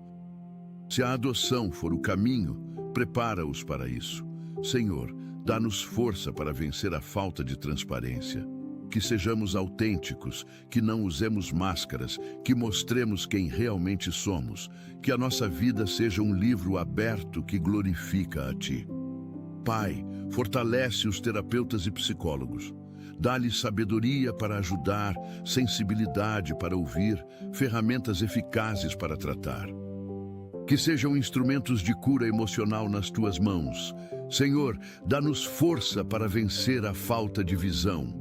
Se a adoção for o caminho, prepara-os para isso. Senhor, dá-nos força para vencer a falta de transparência. Que sejamos autênticos, que não usemos máscaras, que mostremos quem realmente somos, que a nossa vida seja um livro aberto que glorifica a Ti. Pai, fortalece os terapeutas e psicólogos. Dá-lhes sabedoria para ajudar, sensibilidade para ouvir, ferramentas eficazes para tratar. Que sejam instrumentos de cura emocional nas Tuas mãos. Senhor, dá-nos força para vencer a falta de visão.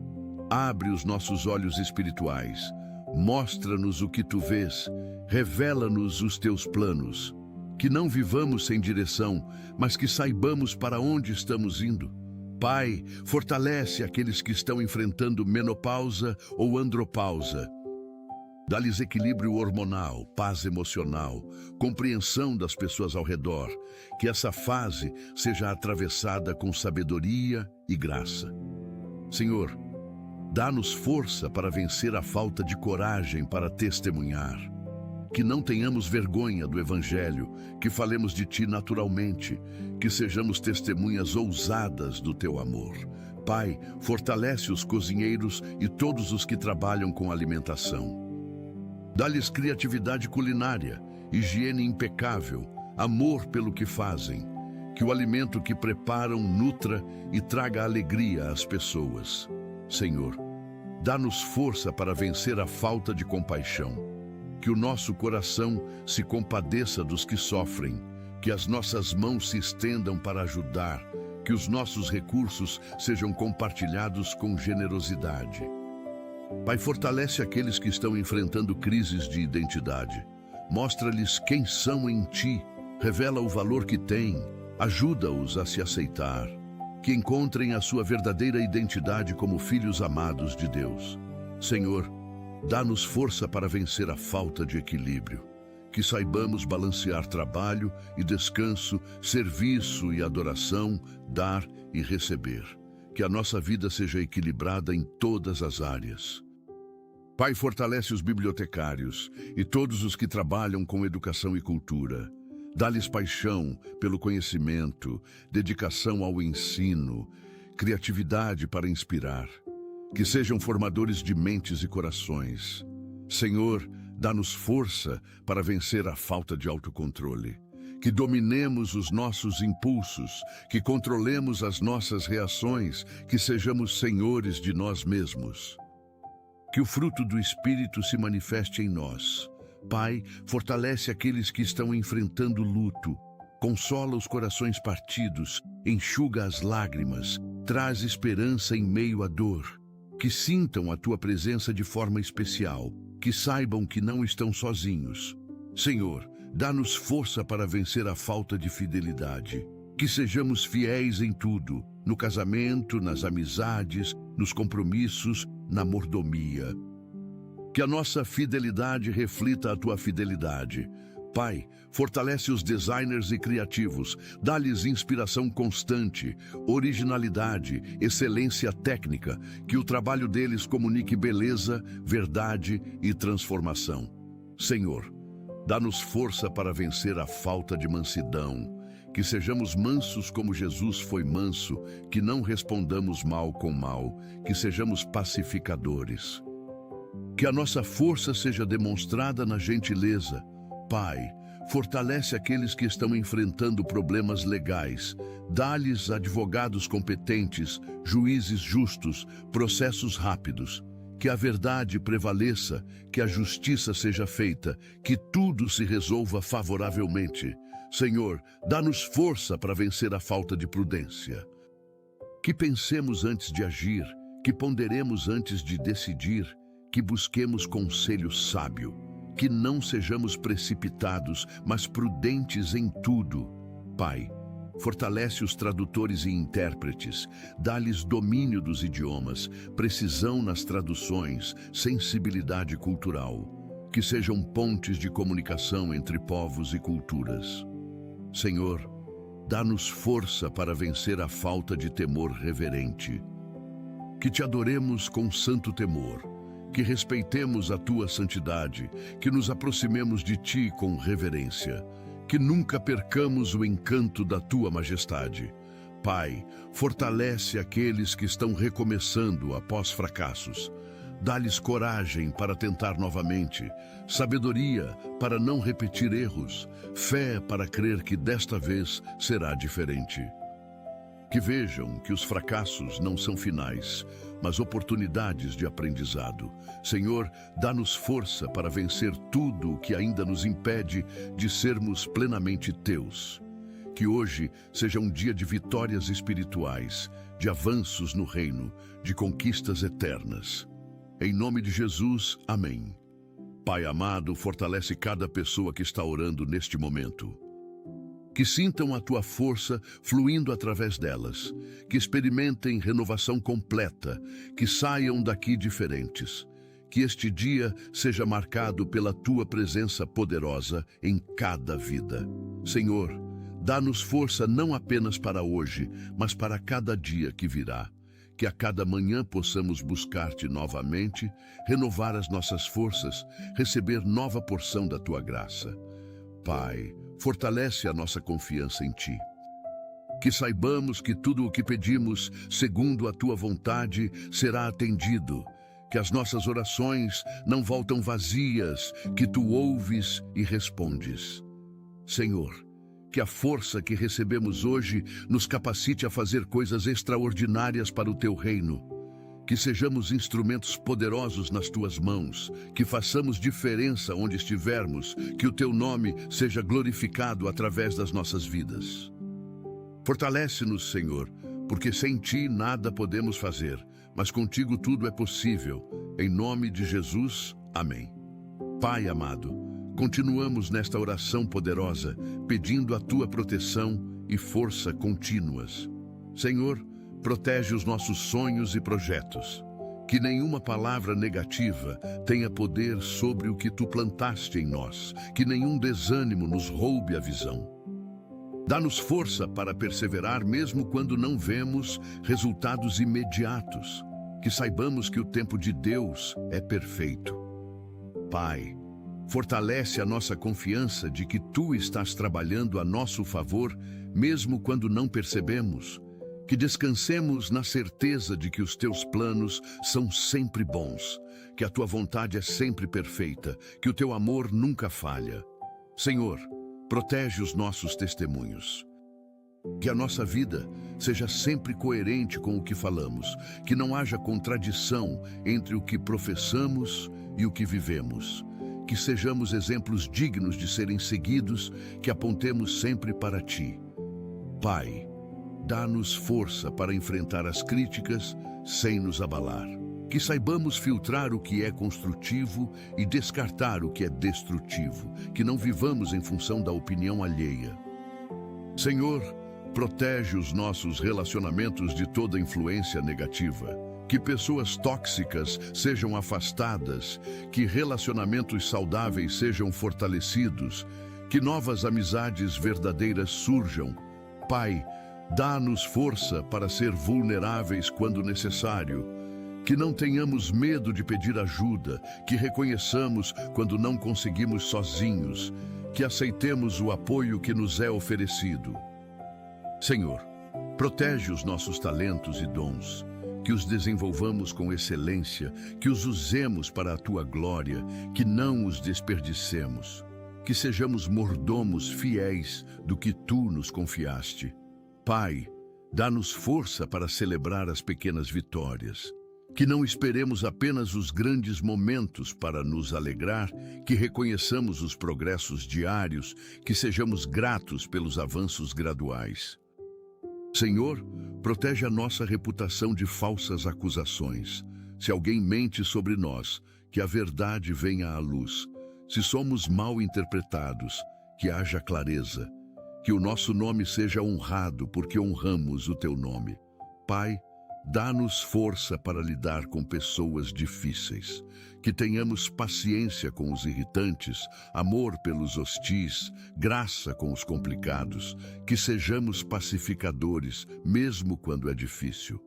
Abre os nossos olhos espirituais. Mostra-nos o que Tu vês. Revela-nos os Teus planos. Que não vivamos sem direção, mas que saibamos para onde estamos indo. Pai, fortalece aqueles que estão enfrentando menopausa ou andropausa. Dá-lhes equilíbrio hormonal, paz emocional, compreensão das pessoas ao redor. Que essa fase seja atravessada com sabedoria e graça. Senhor, dá-nos força para vencer a falta de coragem para testemunhar. Que não tenhamos vergonha do Evangelho, que falemos de Ti naturalmente, que sejamos testemunhas ousadas do Teu amor. Pai, fortalece os cozinheiros e todos os que trabalham com alimentação. Dá-lhes criatividade culinária, higiene impecável, amor pelo que fazem. Que o alimento que preparam nutra e traga alegria às pessoas. Senhor, dá-nos força para vencer a falta de compaixão. Que o nosso coração se compadeça dos que sofrem, Que as nossas mãos se estendam para ajudar, que os nossos recursos sejam compartilhados com generosidade. Pai, fortalece aqueles que estão enfrentando crises de identidade. Mostra-lhes quem são em Ti, revela o valor que têm, ajuda-os a se aceitar, que encontrem a sua verdadeira identidade como filhos amados de Deus. Senhor, dá-nos força para vencer a falta de equilíbrio, que saibamos balancear trabalho e descanso, serviço e adoração, dar e receber. Que a nossa vida seja equilibrada em todas as áreas. Pai, fortalece os bibliotecários e todos os que trabalham com educação e cultura. Dá-lhes paixão pelo conhecimento, dedicação ao ensino, criatividade para inspirar. Que sejam formadores de mentes e corações. Senhor, dá-nos força para vencer a falta de autocontrole. Que dominemos os nossos impulsos, que controlemos as nossas reações, que sejamos senhores de nós mesmos. Que o fruto do Espírito se manifeste em nós. Pai, fortalece aqueles que estão enfrentando luto, consola os corações partidos, enxuga as lágrimas, traz esperança em meio à dor. Que sintam a Tua presença de forma especial, que saibam que não estão sozinhos. Senhor, dá-nos força para vencer a falta de fidelidade. Que sejamos fiéis em tudo, no casamento, nas amizades, nos compromissos, na mordomia. Que a nossa fidelidade reflita a Tua fidelidade. Pai, fortalece os designers e criativos, dá-lhes inspiração constante, originalidade, excelência técnica, que o trabalho deles comunique beleza, verdade e transformação. Senhor, dá-nos força para vencer a falta de mansidão, que sejamos mansos como Jesus foi manso, que não respondamos mal com mal, que sejamos pacificadores. Que a nossa força seja demonstrada na gentileza. Pai, fortalece aqueles que estão enfrentando problemas legais. Dá-lhes advogados competentes, juízes justos, processos rápidos. Que a verdade prevaleça, que a justiça seja feita, que tudo se resolva favoravelmente. Senhor, dá-nos força para vencer a falta de prudência. Que pensemos antes de agir, que ponderemos antes de decidir, que busquemos conselho sábio, que não sejamos precipitados, mas prudentes em tudo. Pai, fortalece os tradutores e intérpretes, dá-lhes domínio dos idiomas, precisão nas traduções, sensibilidade cultural, que sejam pontes de comunicação entre povos e culturas. Senhor, dá-nos força para vencer a falta de temor reverente. Que te adoremos com santo temor, que respeitemos a Tua santidade, que nos aproximemos de Ti com reverência, que nunca percamos o encanto da Tua majestade. Pai, fortalece aqueles que estão recomeçando após fracassos. Dá-lhes coragem para tentar novamente, sabedoria para não repetir erros, fé para crer que desta vez será diferente. Que vejam que os fracassos não são finais, mas oportunidades de aprendizado. Senhor, dá-nos força para vencer tudo o que ainda nos impede de sermos plenamente Teus. Que hoje seja um dia de vitórias espirituais, de avanços no reino, de conquistas eternas. Em nome de Jesus, amém. Pai amado, fortalece cada pessoa que está orando neste momento. Que sintam a Tua força fluindo através delas, que experimentem renovação completa, que saiam daqui diferentes. Que este dia seja marcado pela Tua presença poderosa em cada vida. Senhor, dá-nos força não apenas para hoje, mas para cada dia que virá. Que a cada manhã possamos buscar-Te novamente, renovar as nossas forças, receber nova porção da Tua graça. Pai, fortalece a nossa confiança em Ti. Que saibamos que tudo o que pedimos, segundo a Tua vontade, será atendido. Que as nossas orações não voltam vazias, que Tu ouves e respondes. Senhor, que a força que recebemos hoje nos capacite a fazer coisas extraordinárias para o Teu reino. Que sejamos instrumentos poderosos nas tuas mãos, que façamos diferença onde estivermos, que o teu nome seja glorificado através das nossas vidas. Fortalece-nos, Senhor, porque sem ti nada podemos fazer, mas contigo tudo é possível. Em nome de Jesus, amém. Pai amado, continuamos nesta oração poderosa, pedindo a tua proteção e força contínuas. Senhor, protege os nossos sonhos e projetos. Que nenhuma palavra negativa tenha poder sobre o que tu plantaste em nós. Que nenhum desânimo nos roube a visão. Dá-nos força para perseverar mesmo quando não vemos resultados imediatos. Que saibamos que o tempo de Deus é perfeito. Pai, fortalece a nossa confiança de que tu estás trabalhando a nosso favor, mesmo quando não percebemos. Que descansemos na certeza de que os teus planos são sempre bons, que a tua vontade é sempre perfeita, que o teu amor nunca falha. Senhor, protege os nossos testemunhos. Que a nossa vida seja sempre coerente com o que falamos, que não haja contradição entre o que professamos e o que vivemos. Que sejamos exemplos dignos de serem seguidos, que apontemos sempre para ti. Pai, dá-nos força para enfrentar as críticas sem nos abalar. Que saibamos filtrar o que é construtivo e descartar o que é destrutivo. Que não vivamos em função da opinião alheia. Senhor, protege os nossos relacionamentos de toda influência negativa. Que pessoas tóxicas sejam afastadas. Que relacionamentos saudáveis sejam fortalecidos. Que novas amizades verdadeiras surjam. Pai, dá-nos força para ser vulneráveis quando necessário. Que não tenhamos medo de pedir ajuda, que reconheçamos quando não conseguimos sozinhos, que aceitemos o apoio que nos é oferecido. Senhor, protege os nossos talentos e dons, que os desenvolvamos com excelência, que os usemos para a tua glória, que não os desperdicemos, que sejamos mordomos fiéis do que tu nos confiaste. Pai, dá-nos força para celebrar as pequenas vitórias. Que não esperemos apenas os grandes momentos para nos alegrar, que reconheçamos os progressos diários, que sejamos gratos pelos avanços graduais. Senhor, protege a nossa reputação de falsas acusações. Se alguém mente sobre nós, que a verdade venha à luz. Se somos mal interpretados, que haja clareza. Que o nosso nome seja honrado, porque honramos o teu nome. Pai, dá-nos força para lidar com pessoas difíceis. Que tenhamos paciência com os irritantes, amor pelos hostis, graça com os complicados. Que sejamos pacificadores, mesmo quando é difícil.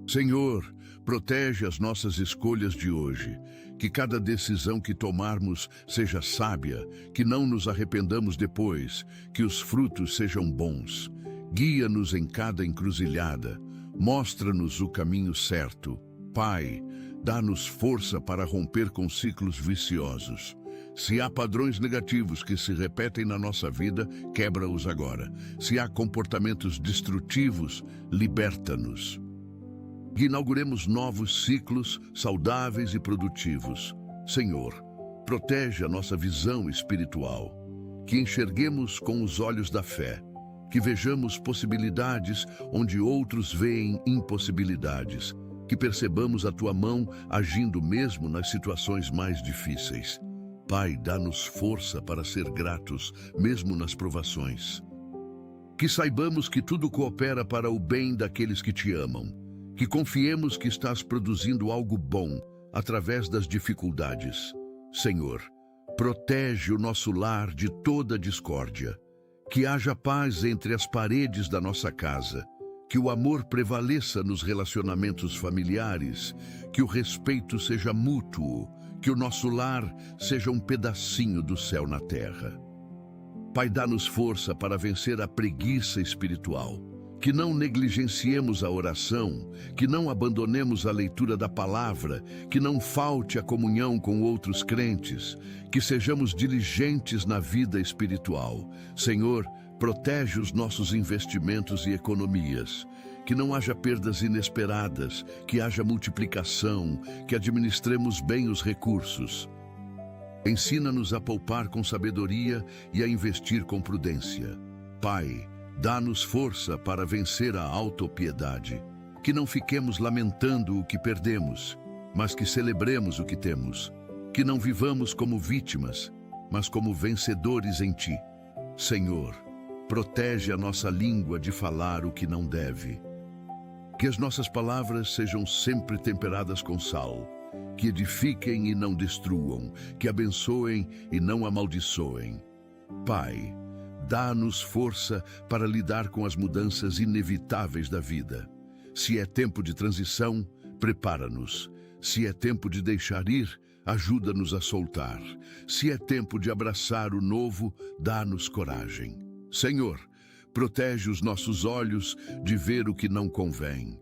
Senhor, protege as nossas escolhas de hoje. Que cada decisão que tomarmos seja sábia, que não nos arrependamos depois, que os frutos sejam bons. Guia-nos em cada encruzilhada. Mostra-nos o caminho certo. Pai, dá-nos força para romper com ciclos viciosos. Se há padrões negativos que se repetem na nossa vida, quebra-os agora. Se há comportamentos destrutivos, liberta-nos. Que inauguremos novos ciclos saudáveis e produtivos. Senhor, protege a nossa visão espiritual. Que enxerguemos com os olhos da fé. Que vejamos possibilidades onde outros veem impossibilidades. Que percebamos a tua mão agindo mesmo nas situações mais difíceis. Pai, dá-nos força para ser gratos, mesmo nas provações. Que saibamos que tudo coopera para o bem daqueles que te amam. Que confiemos que estás produzindo algo bom através das dificuldades. Senhor, protege o nosso lar de toda discórdia. Que haja paz entre as paredes da nossa casa. Que o amor prevaleça nos relacionamentos familiares. Que o respeito seja mútuo. Que o nosso lar seja um pedacinho do céu na terra. Pai, dá-nos força para vencer a preguiça espiritual. Que não negligenciemos a oração, que não abandonemos a leitura da palavra, que não falte a comunhão com outros crentes, que sejamos diligentes na vida espiritual. Senhor, protege os nossos investimentos e economias. que não haja perdas inesperadas, que haja multiplicação, que administremos bem os recursos. Ensina-nos a poupar com sabedoria e a investir com prudência. Pai, dá-nos força para vencer a autopiedade, que não fiquemos lamentando o que perdemos, mas que celebremos o que temos, que não vivamos como vítimas, mas como vencedores em Ti. Senhor, protege a nossa língua de falar o que não deve. Que as nossas palavras sejam sempre temperadas com sal, que edifiquem e não destruam, que abençoem e não amaldiçoem. Pai, dá-nos força para lidar com as mudanças inevitáveis da vida. Se é tempo de transição, prepara-nos. Se é tempo de deixar ir, ajuda-nos a soltar. Se é tempo de abraçar o novo, dá-nos coragem. Senhor, protege os nossos olhos de ver o que não convém.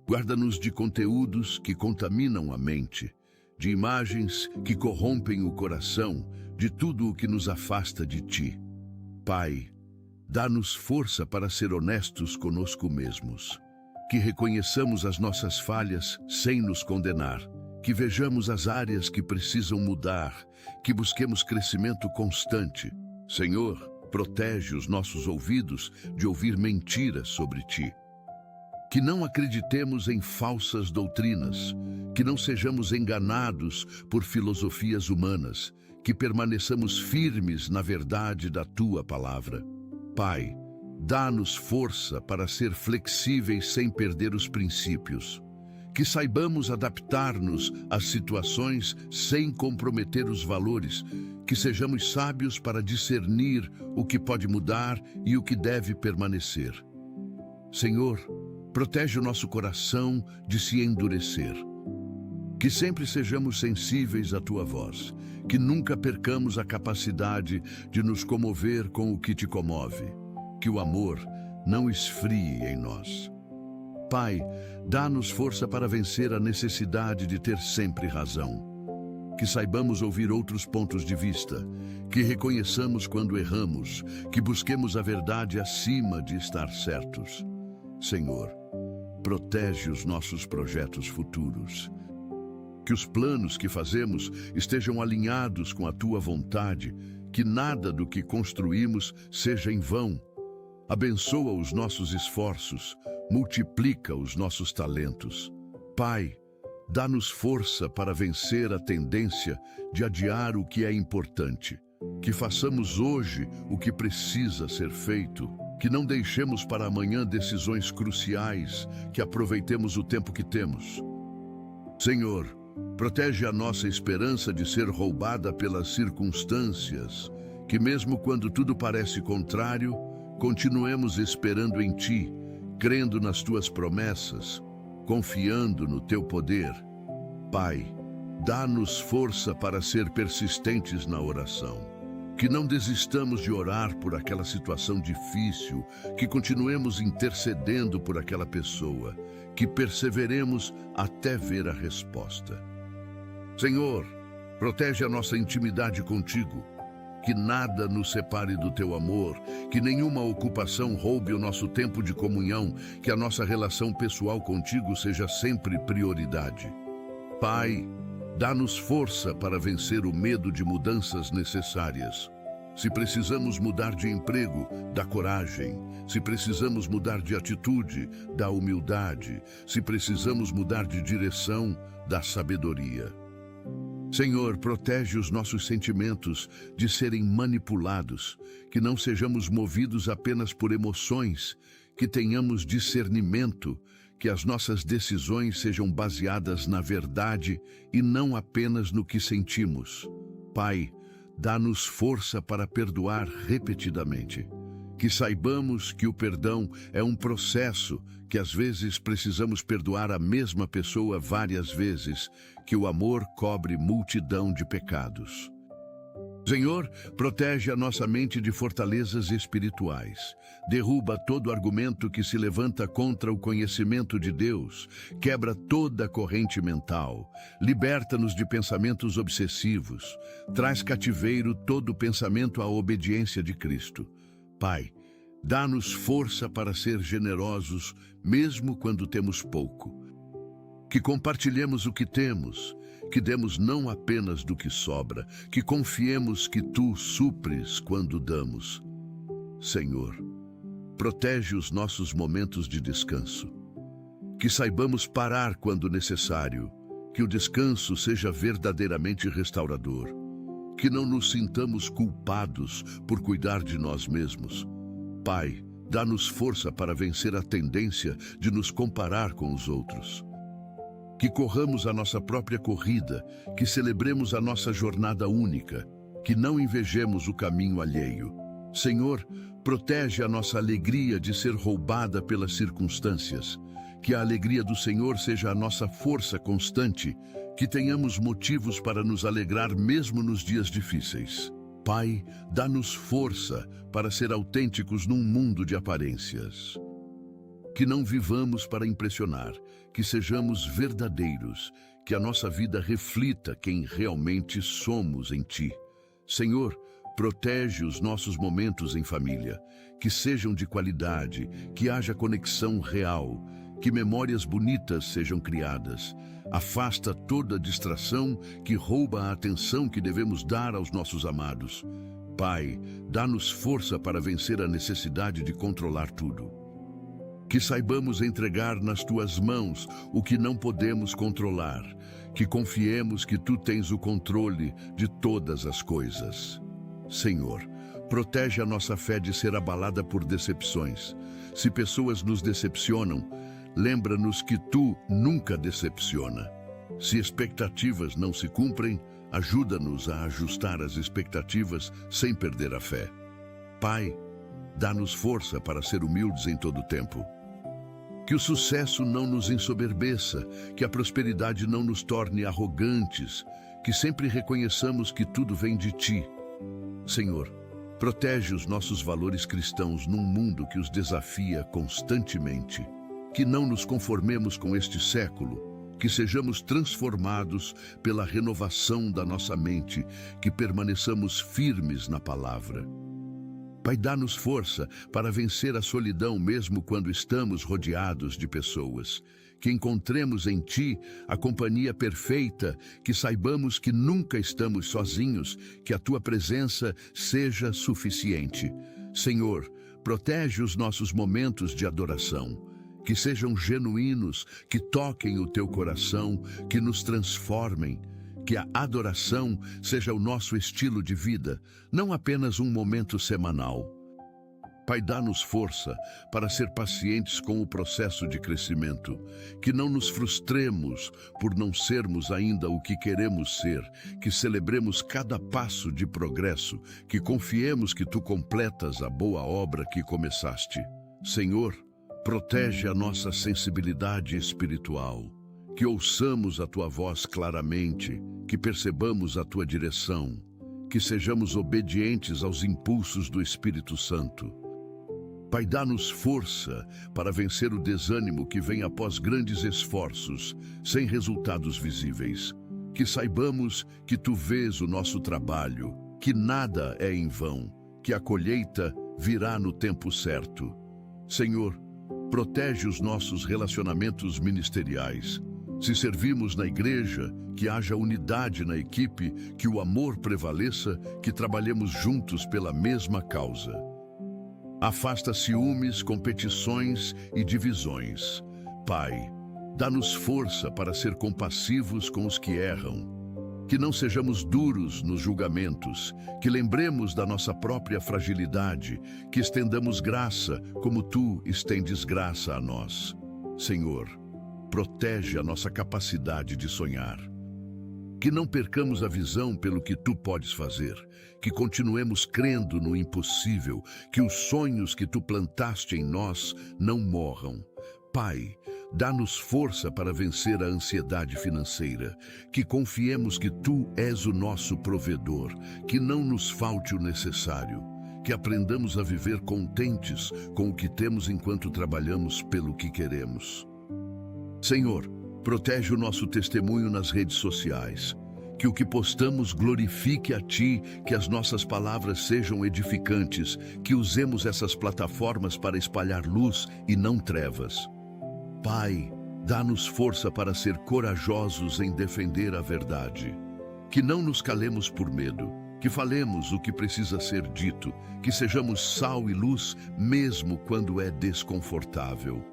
Guarda-nos de conteúdos que contaminam a mente, de imagens que corrompem o coração, de tudo o que nos afasta de Ti. Pai, dá-nos força para ser honestos conosco mesmos. Que reconheçamos as nossas falhas sem nos condenar. Que vejamos as áreas que precisam mudar. Que busquemos crescimento constante. Senhor, protege os nossos ouvidos de ouvir mentiras sobre Ti. Que não acreditemos em falsas doutrinas, que não sejamos enganados por filosofias humanas, que permaneçamos firmes na verdade da Tua palavra. Pai, dá-nos força para ser flexíveis sem perder os princípios. Que saibamos adaptar-nos às situações sem comprometer os valores, que sejamos sábios para discernir o que pode mudar e o que deve permanecer. Senhor, protege o nosso coração de se endurecer. Que sempre sejamos sensíveis à Tua voz, que nunca percamos a capacidade de nos comover com o que Te comove, que o amor não esfrie em nós. Pai, dá-nos força para vencer a necessidade de ter sempre razão. Que saibamos ouvir outros pontos de vista, que reconheçamos quando erramos, que busquemos a verdade acima de estar certos. Senhor, protege os nossos projetos futuros. Que os planos que fazemos estejam alinhados com a Tua vontade, que nada do que construímos seja em vão. Abençoa os nossos esforços, multiplica os nossos talentos. Pai, dá-nos força para vencer a tendência de adiar o que é importante. Que façamos hoje o que precisa ser feito. Que não deixemos para amanhã decisões cruciais, que aproveitemos o tempo que temos. Senhor, protege a nossa esperança de ser roubada pelas circunstâncias, que mesmo quando tudo parece contrário, continuemos esperando em Ti, crendo nas Tuas promessas, confiando no Teu poder. Pai, dá-nos força para ser persistentes na oração. Que não desistamos de orar por aquela situação difícil, que continuemos intercedendo por aquela pessoa, que perseveremos até ver a resposta. Senhor, protege a nossa intimidade contigo, que nada nos separe do Teu amor, que nenhuma ocupação roube o nosso tempo de comunhão, que a nossa relação pessoal contigo seja sempre prioridade. Pai, dá-nos força para vencer o medo de mudanças necessárias. Se precisamos mudar de emprego, dá coragem. Se precisamos mudar de atitude, dá humildade. Se precisamos mudar de direção, dá sabedoria. Senhor, protege os nossos sentimentos de serem manipulados, que não sejamos movidos apenas por emoções, que tenhamos discernimento, que as nossas decisões sejam baseadas na verdade e não apenas no que sentimos. Pai, dá-nos força para perdoar repetidamente. Que saibamos que o perdão é um processo, que às vezes precisamos perdoar a mesma pessoa várias vezes, que o amor cobre multidão de pecados. Senhor, protege a nossa mente de fortalezas espirituais. Derruba todo argumento que se levanta contra o conhecimento de Deus. Quebra toda corrente mental. Liberta-nos de pensamentos obsessivos. Traz cativeiro todo pensamento à obediência de Cristo. Pai, Dá-nos força para ser generosos, mesmo quando temos pouco. Que compartilhemos o que temos, que demos não apenas do que sobra, que confiemos que Tu supres quando damos. Senhor, protege os nossos momentos de descanso. Que saibamos parar quando necessário, que o descanso seja verdadeiramente restaurador. Que não nos sintamos culpados por cuidar de nós mesmos. Pai, dá-nos força para vencer a tendência de nos comparar com os outros. Que corramos a nossa própria corrida, que celebremos a nossa jornada única, que não invejemos o caminho alheio. Senhor, protege a nossa alegria de ser roubada pelas circunstâncias. Que a alegria do Senhor seja a nossa força constante, que tenhamos motivos para nos alegrar mesmo nos dias difíceis. Pai, dá-nos força para ser autênticos num mundo de aparências. Que não vivamos para impressionar, que sejamos verdadeiros, que a nossa vida reflita quem realmente somos em Ti. Senhor, protege os nossos momentos em família, que sejam de qualidade, que haja conexão real, que memórias bonitas sejam criadas. Afasta toda distração que rouba a atenção que devemos dar aos nossos amados. Pai, dá-nos força para vencer a necessidade de controlar tudo. Que saibamos entregar nas Tuas mãos o que não podemos controlar, que confiemos que Tu tens o controle de todas as coisas. Senhor, protege a nossa fé de ser abalada por decepções. Se pessoas nos decepcionam, lembra-nos que Tu nunca decepciona. Se expectativas não se cumprem, ajuda-nos a ajustar as expectativas sem perder a fé. Pai, dá-nos força para ser humildes em todo o tempo. Que o sucesso não nos ensoberbeça, que a prosperidade não nos torne arrogantes, que sempre reconheçamos que tudo vem de Ti. Senhor, protege os nossos valores cristãos num mundo que os desafia constantemente. Que não nos conformemos com este século, que sejamos transformados pela renovação da nossa mente, que permaneçamos firmes na palavra. Pai, dá-nos força para vencer a solidão mesmo quando estamos rodeados de pessoas. Que encontremos em Ti a companhia perfeita, que saibamos que nunca estamos sozinhos, que a Tua presença seja suficiente. Senhor, protege os nossos momentos de adoração. Que sejam genuínos, que toquem o Teu coração, que nos transformem. Que a adoração seja o nosso estilo de vida, não apenas um momento semanal. Pai, dá-nos força para ser pacientes com o processo de crescimento, que não nos frustremos por não sermos ainda o que queremos ser, que celebremos cada passo de progresso, que confiemos que Tu completas a boa obra que começaste. Senhor, protege a nossa sensibilidade espiritual, que ouçamos a Tua voz claramente, que percebamos a Tua direção, que sejamos obedientes aos impulsos do Espírito Santo. Pai, dá-nos força para vencer o desânimo que vem após grandes esforços, sem resultados visíveis. Que saibamos que Tu vês o nosso trabalho, que nada é em vão, que a colheita virá no tempo certo. Senhor, protege os nossos relacionamentos ministeriais. Se servimos na igreja, que haja unidade na equipe, que o amor prevaleça, que trabalhemos juntos pela mesma causa. Afasta ciúmes, competições e divisões. Pai, dá-nos força para ser compassivos com os que erram. Que não sejamos duros nos julgamentos, que lembremos da nossa própria fragilidade, que estendamos graça como Tu estendes graça a nós. Senhor, protege a nossa capacidade de sonhar. Que não percamos a visão pelo que Tu podes fazer, que continuemos crendo no impossível, que os sonhos que Tu plantaste em nós não morram. Pai, dá-nos força para vencer a ansiedade financeira, que confiemos que Tu és o nosso provedor, que não nos falte o necessário, que aprendamos a viver contentes com o que temos enquanto trabalhamos pelo que queremos. Senhor, protege o nosso testemunho nas redes sociais, Que o que postamos glorifique a Ti, que as nossas palavras sejam edificantes, que usemos essas plataformas para espalhar luz e não trevas. Pai, dá-nos força para ser corajosos em defender a verdade. Que não nos calemos por medo, que falemos o que precisa ser dito, que sejamos sal e luz mesmo quando é desconfortável.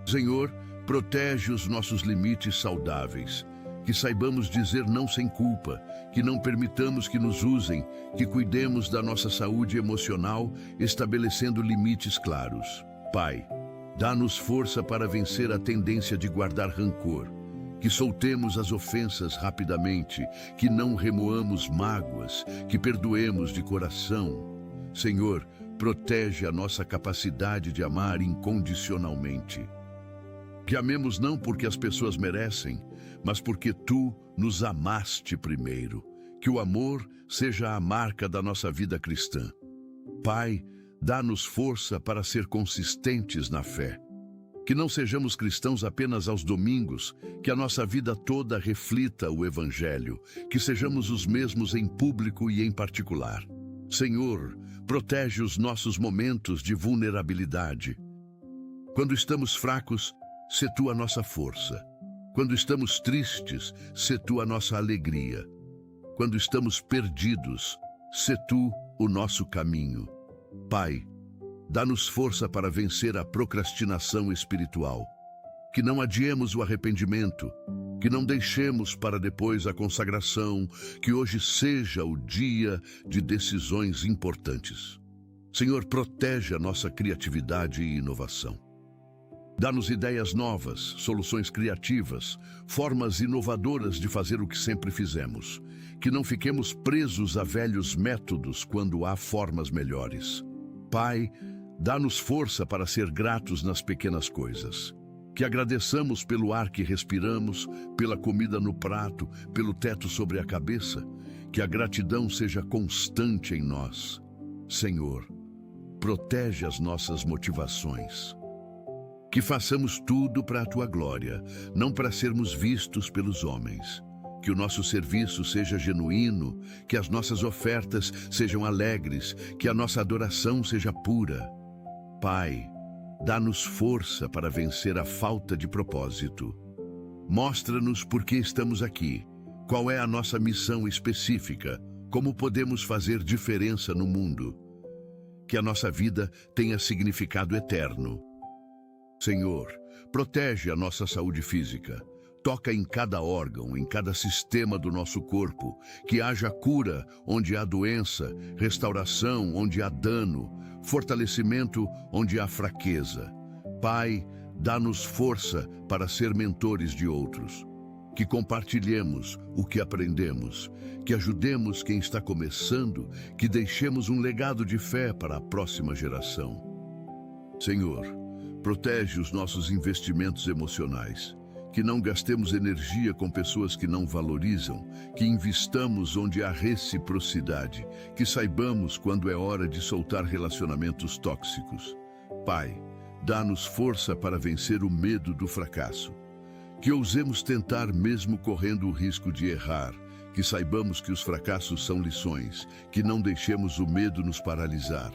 Senhor, protege os nossos limites saudáveis, que saibamos dizer não sem culpa, que não permitamos que nos usem, que cuidemos da nossa saúde emocional, estabelecendo limites claros. Pai, dá-nos força para vencer a tendência de guardar rancor, que soltemos as ofensas rapidamente, que não remoamos mágoas, que perdoemos de coração. Senhor, protege a nossa capacidade de amar incondicionalmente. Que amemos não porque as pessoas merecem, mas porque Tu nos amaste primeiro. Que o amor seja a marca da nossa vida cristã. Pai, dá-nos força para ser consistentes na fé. Que não sejamos cristãos apenas aos domingos, que a nossa vida toda reflita o Evangelho, que sejamos os mesmos em público e em particular. Senhor, protege os nossos momentos de vulnerabilidade. Quando estamos fracos, sê Tu a nossa força. Quando estamos tristes, sê Tu a nossa alegria. Quando estamos perdidos, sê Tu o nosso caminho. Pai, dá-nos força para vencer a procrastinação espiritual. Que não adiemos o arrependimento, que não deixemos para depois a consagração, que hoje seja o dia de decisões importantes. Senhor, protege a nossa criatividade e inovação. Dá-nos ideias novas, soluções criativas, formas inovadoras de fazer o que sempre fizemos. Que não fiquemos presos a velhos métodos quando há formas melhores. Pai, dá-nos força para ser gratos nas pequenas coisas. Que agradeçamos pelo ar que respiramos, pela comida no prato, pelo teto sobre a cabeça. Que a gratidão seja constante em nós. Senhor, protege as nossas motivações. Que façamos tudo para a Tua glória, não para sermos vistos pelos homens. Que o nosso serviço seja genuíno, que as nossas ofertas sejam alegres, que a nossa adoração seja pura. Pai, dá-nos força para vencer a falta de propósito. Mostra-nos por que estamos aqui, qual é a nossa missão específica, como podemos fazer diferença no mundo. Que a nossa vida tenha significado eterno. Senhor, protege a nossa saúde física. Toca em cada órgão, em cada sistema do nosso corpo. Que haja cura onde há doença, restauração onde há dano, fortalecimento onde há fraqueza. Pai, dá-nos força para ser mentores de outros. Que compartilhemos o que aprendemos, que ajudemos quem está começando, que deixemos um legado de fé para a próxima geração. Senhor, protege os nossos investimentos emocionais, que não gastemos energia com pessoas que não valorizam, que investamos onde há reciprocidade, que saibamos quando é hora de soltar relacionamentos tóxicos. Pai, dá-nos força para vencer o medo do fracasso, que ousemos tentar mesmo correndo o risco de errar, que saibamos que os fracassos são lições, que não deixemos o medo nos paralisar.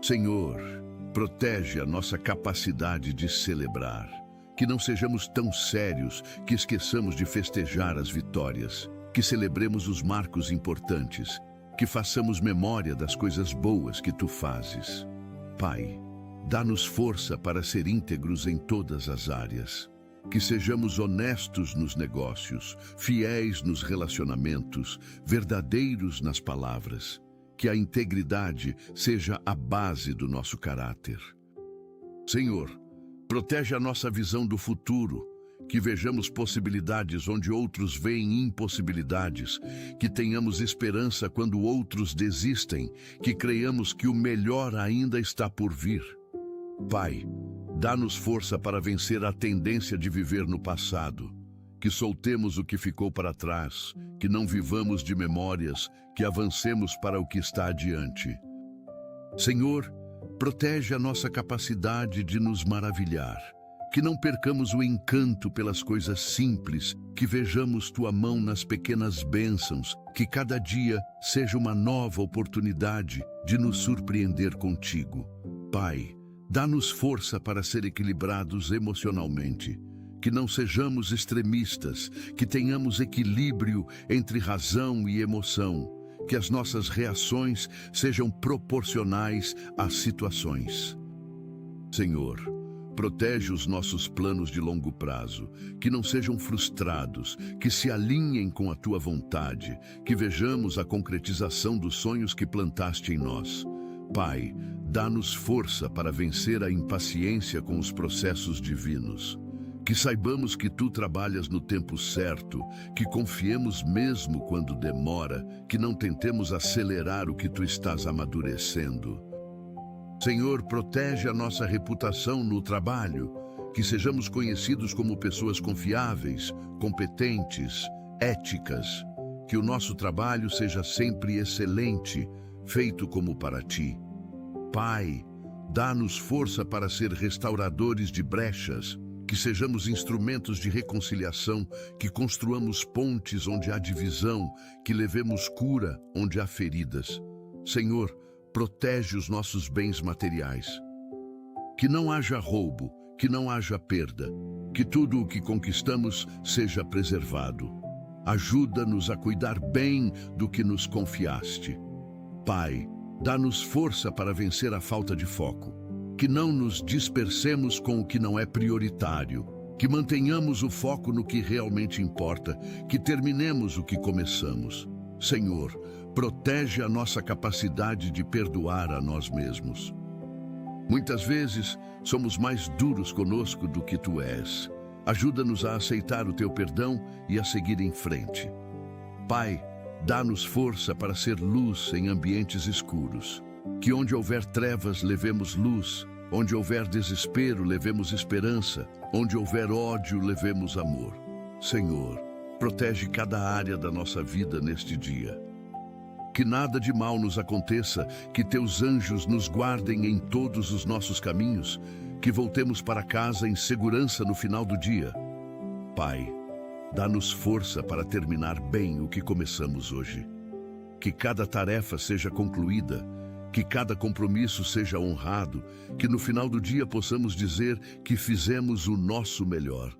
Senhor, protege a nossa capacidade de celebrar, que não sejamos tão sérios que esqueçamos de festejar as vitórias, que celebremos os marcos importantes, que façamos memória das coisas boas que Tu fazes. Pai, dá-nos força para ser íntegros em todas as áreas, que sejamos honestos nos negócios, fiéis nos relacionamentos, verdadeiros nas palavras. Que a integridade seja a base do nosso caráter. Senhor, protege a nossa visão do futuro, que vejamos possibilidades onde outros veem impossibilidades, que tenhamos esperança quando outros desistem, que creiamos que o melhor ainda está por vir. Pai, dá-nos força para vencer a tendência de viver no passado, que soltemos o que ficou para trás, que não vivamos de memórias, que avancemos para o que está adiante. Senhor, protege a nossa capacidade de nos maravilhar, Que não percamos o encanto pelas coisas simples, que vejamos tua mão nas pequenas bênçãos, que cada dia seja uma nova oportunidade de nos surpreender contigo. Pai, dá-nos força para ser equilibrados emocionalmente, que não sejamos extremistas, que tenhamos equilíbrio entre razão e emoção, que as nossas reações sejam proporcionais às situações. Senhor, protege os nossos planos de longo prazo, que não sejam frustrados, que se alinhem com a tua vontade, que vejamos a concretização dos sonhos que plantaste em nós. Pai, dá-nos força para vencer a impaciência com os processos divinos. Que saibamos que tu trabalhas no tempo certo, que confiemos mesmo quando demora, que não tentemos acelerar o que tu estás amadurecendo. Senhor, protege a nossa reputação no trabalho, que sejamos conhecidos como pessoas confiáveis, competentes, éticas, que o nosso trabalho seja sempre excelente, feito como para ti. Pai, dá-nos força para ser restauradores de brechas, que sejamos instrumentos de reconciliação, que construamos pontes onde há divisão, que levemos cura onde há feridas. Senhor, protege os nossos bens materiais. Que não haja roubo, que não haja perda, que tudo o que conquistamos seja preservado. Ajuda-nos a cuidar bem do que nos confiaste. Pai, dá-nos força para vencer a falta de foco. Que não nos dispersemos com o que não é prioritário. Que mantenhamos o foco no que realmente importa. Que terminemos o que começamos. Senhor, protege a nossa capacidade de perdoar a nós mesmos. Muitas vezes somos mais duros conosco do que tu és. Ajuda-nos a aceitar o teu perdão e a seguir em frente. Pai, dá-nos força para ser luz em ambientes escuros. Que onde houver trevas, levemos luz. Onde houver desespero, levemos esperança. Onde houver ódio, levemos amor. Senhor, protege cada área da nossa vida neste dia. Que nada de mal nos aconteça, que teus anjos nos guardem em todos os nossos caminhos, que voltemos para casa em segurança no final do dia. Pai, dá-nos força para terminar bem o que começamos hoje. Que cada tarefa seja concluída, que cada compromisso seja honrado, que no final do dia possamos dizer que fizemos o nosso melhor.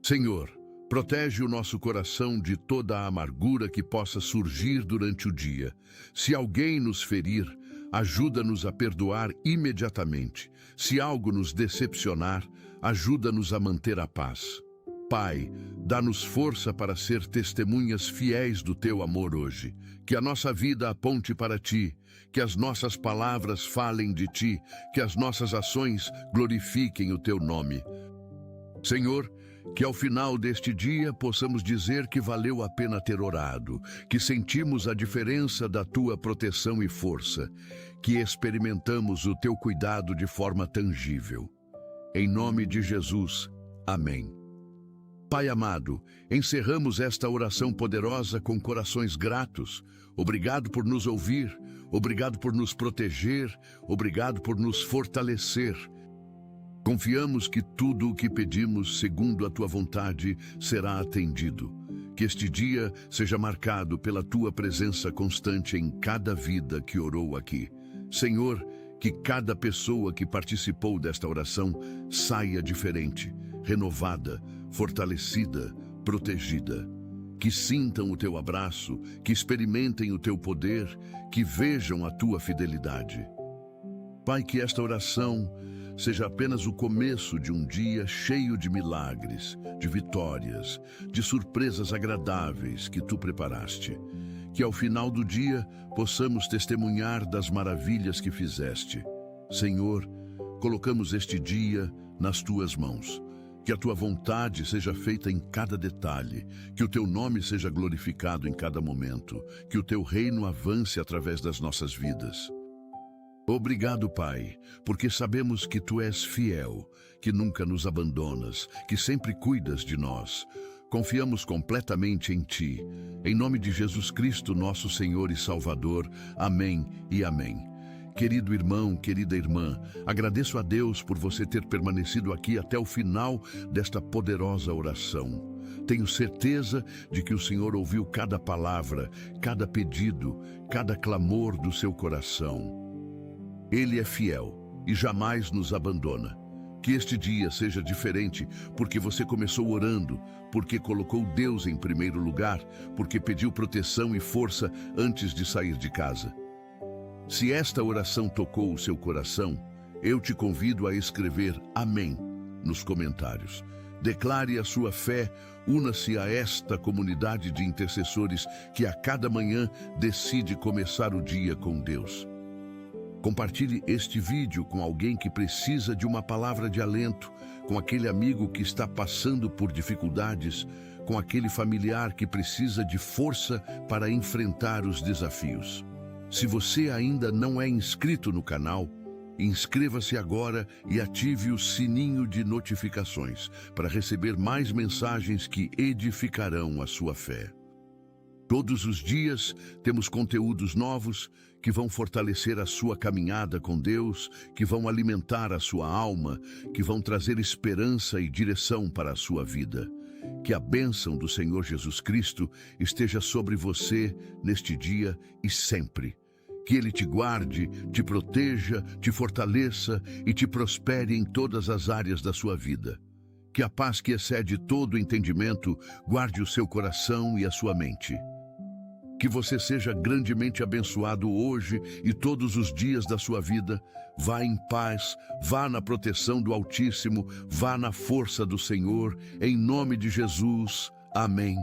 Senhor, protege o nosso coração de toda a amargura que possa surgir durante o dia. Se alguém nos ferir, ajuda-nos a perdoar imediatamente. Se algo nos decepcionar, ajuda-nos a manter a paz. Pai, dá-nos força para ser testemunhas fiéis do teu amor hoje. Que a nossa vida aponte para ti, que as nossas palavras falem de ti, que as nossas ações glorifiquem o teu nome. Senhor, que ao final deste dia possamos dizer que valeu a pena ter orado, que sentimos a diferença da tua proteção e força, que experimentamos o teu cuidado de forma tangível. Em nome de Jesus, amém. Pai amado, encerramos esta oração poderosa com corações gratos. Obrigado por nos ouvir, obrigado por nos proteger, obrigado por nos fortalecer. Confiamos que tudo o que pedimos, segundo a tua vontade, será atendido. Que este dia seja marcado pela tua presença constante em cada vida que orou aqui. Senhor, que cada pessoa que participou desta oração saia diferente, renovada, fortalecida, protegida. Que sintam o teu abraço, que experimentem o teu poder, que vejam a tua fidelidade. Pai, que esta oração seja apenas o começo de um dia cheio de milagres, de vitórias, de surpresas agradáveis que tu preparaste. Que ao final do dia possamos testemunhar das maravilhas que fizeste. Senhor, colocamos este dia nas tuas mãos. Que a tua vontade seja feita em cada detalhe, que o teu nome seja glorificado em cada momento, que o teu reino avance através das nossas vidas. Obrigado, Pai, porque sabemos que tu és fiel, que nunca nos abandonas, que sempre cuidas de nós. Confiamos completamente em ti. Em nome de Jesus Cristo, nosso Senhor e Salvador. Amém e amém. Querido irmão, querida irmã, agradeço a Deus por você ter permanecido aqui até o final desta poderosa oração. Tenho certeza de que o Senhor ouviu cada palavra, cada pedido, cada clamor do seu coração. Ele é fiel e jamais nos abandona. Que este dia seja diferente, porque você começou orando, porque colocou Deus em primeiro lugar, porque pediu proteção e força antes de sair de casa. Se esta oração tocou o seu coração, eu te convido a escrever Amém nos comentários. Declare a sua fé, una-se a esta comunidade de intercessores que a cada manhã decide começar o dia com Deus. Compartilhe este vídeo com alguém que precisa de uma palavra de alento, com aquele amigo que está passando por dificuldades, com aquele familiar que precisa de força para enfrentar os desafios. Se você ainda não é inscrito no canal, inscreva-se agora e ative o sininho de notificações para receber mais mensagens que edificarão a sua fé. Todos os dias temos conteúdos novos que vão fortalecer a sua caminhada com Deus, que vão alimentar a sua alma, que vão trazer esperança e direção para a sua vida. Que a bênção do Senhor Jesus Cristo esteja sobre você neste dia e sempre. Que Ele te guarde, te proteja, te fortaleça e te prospere em todas as áreas da sua vida. Que a paz que excede todo entendimento guarde o seu coração e a sua mente. Que você seja grandemente abençoado hoje e todos os dias da sua vida. Vá em paz, vá na proteção do Altíssimo, vá na força do Senhor, em nome de Jesus. Amém.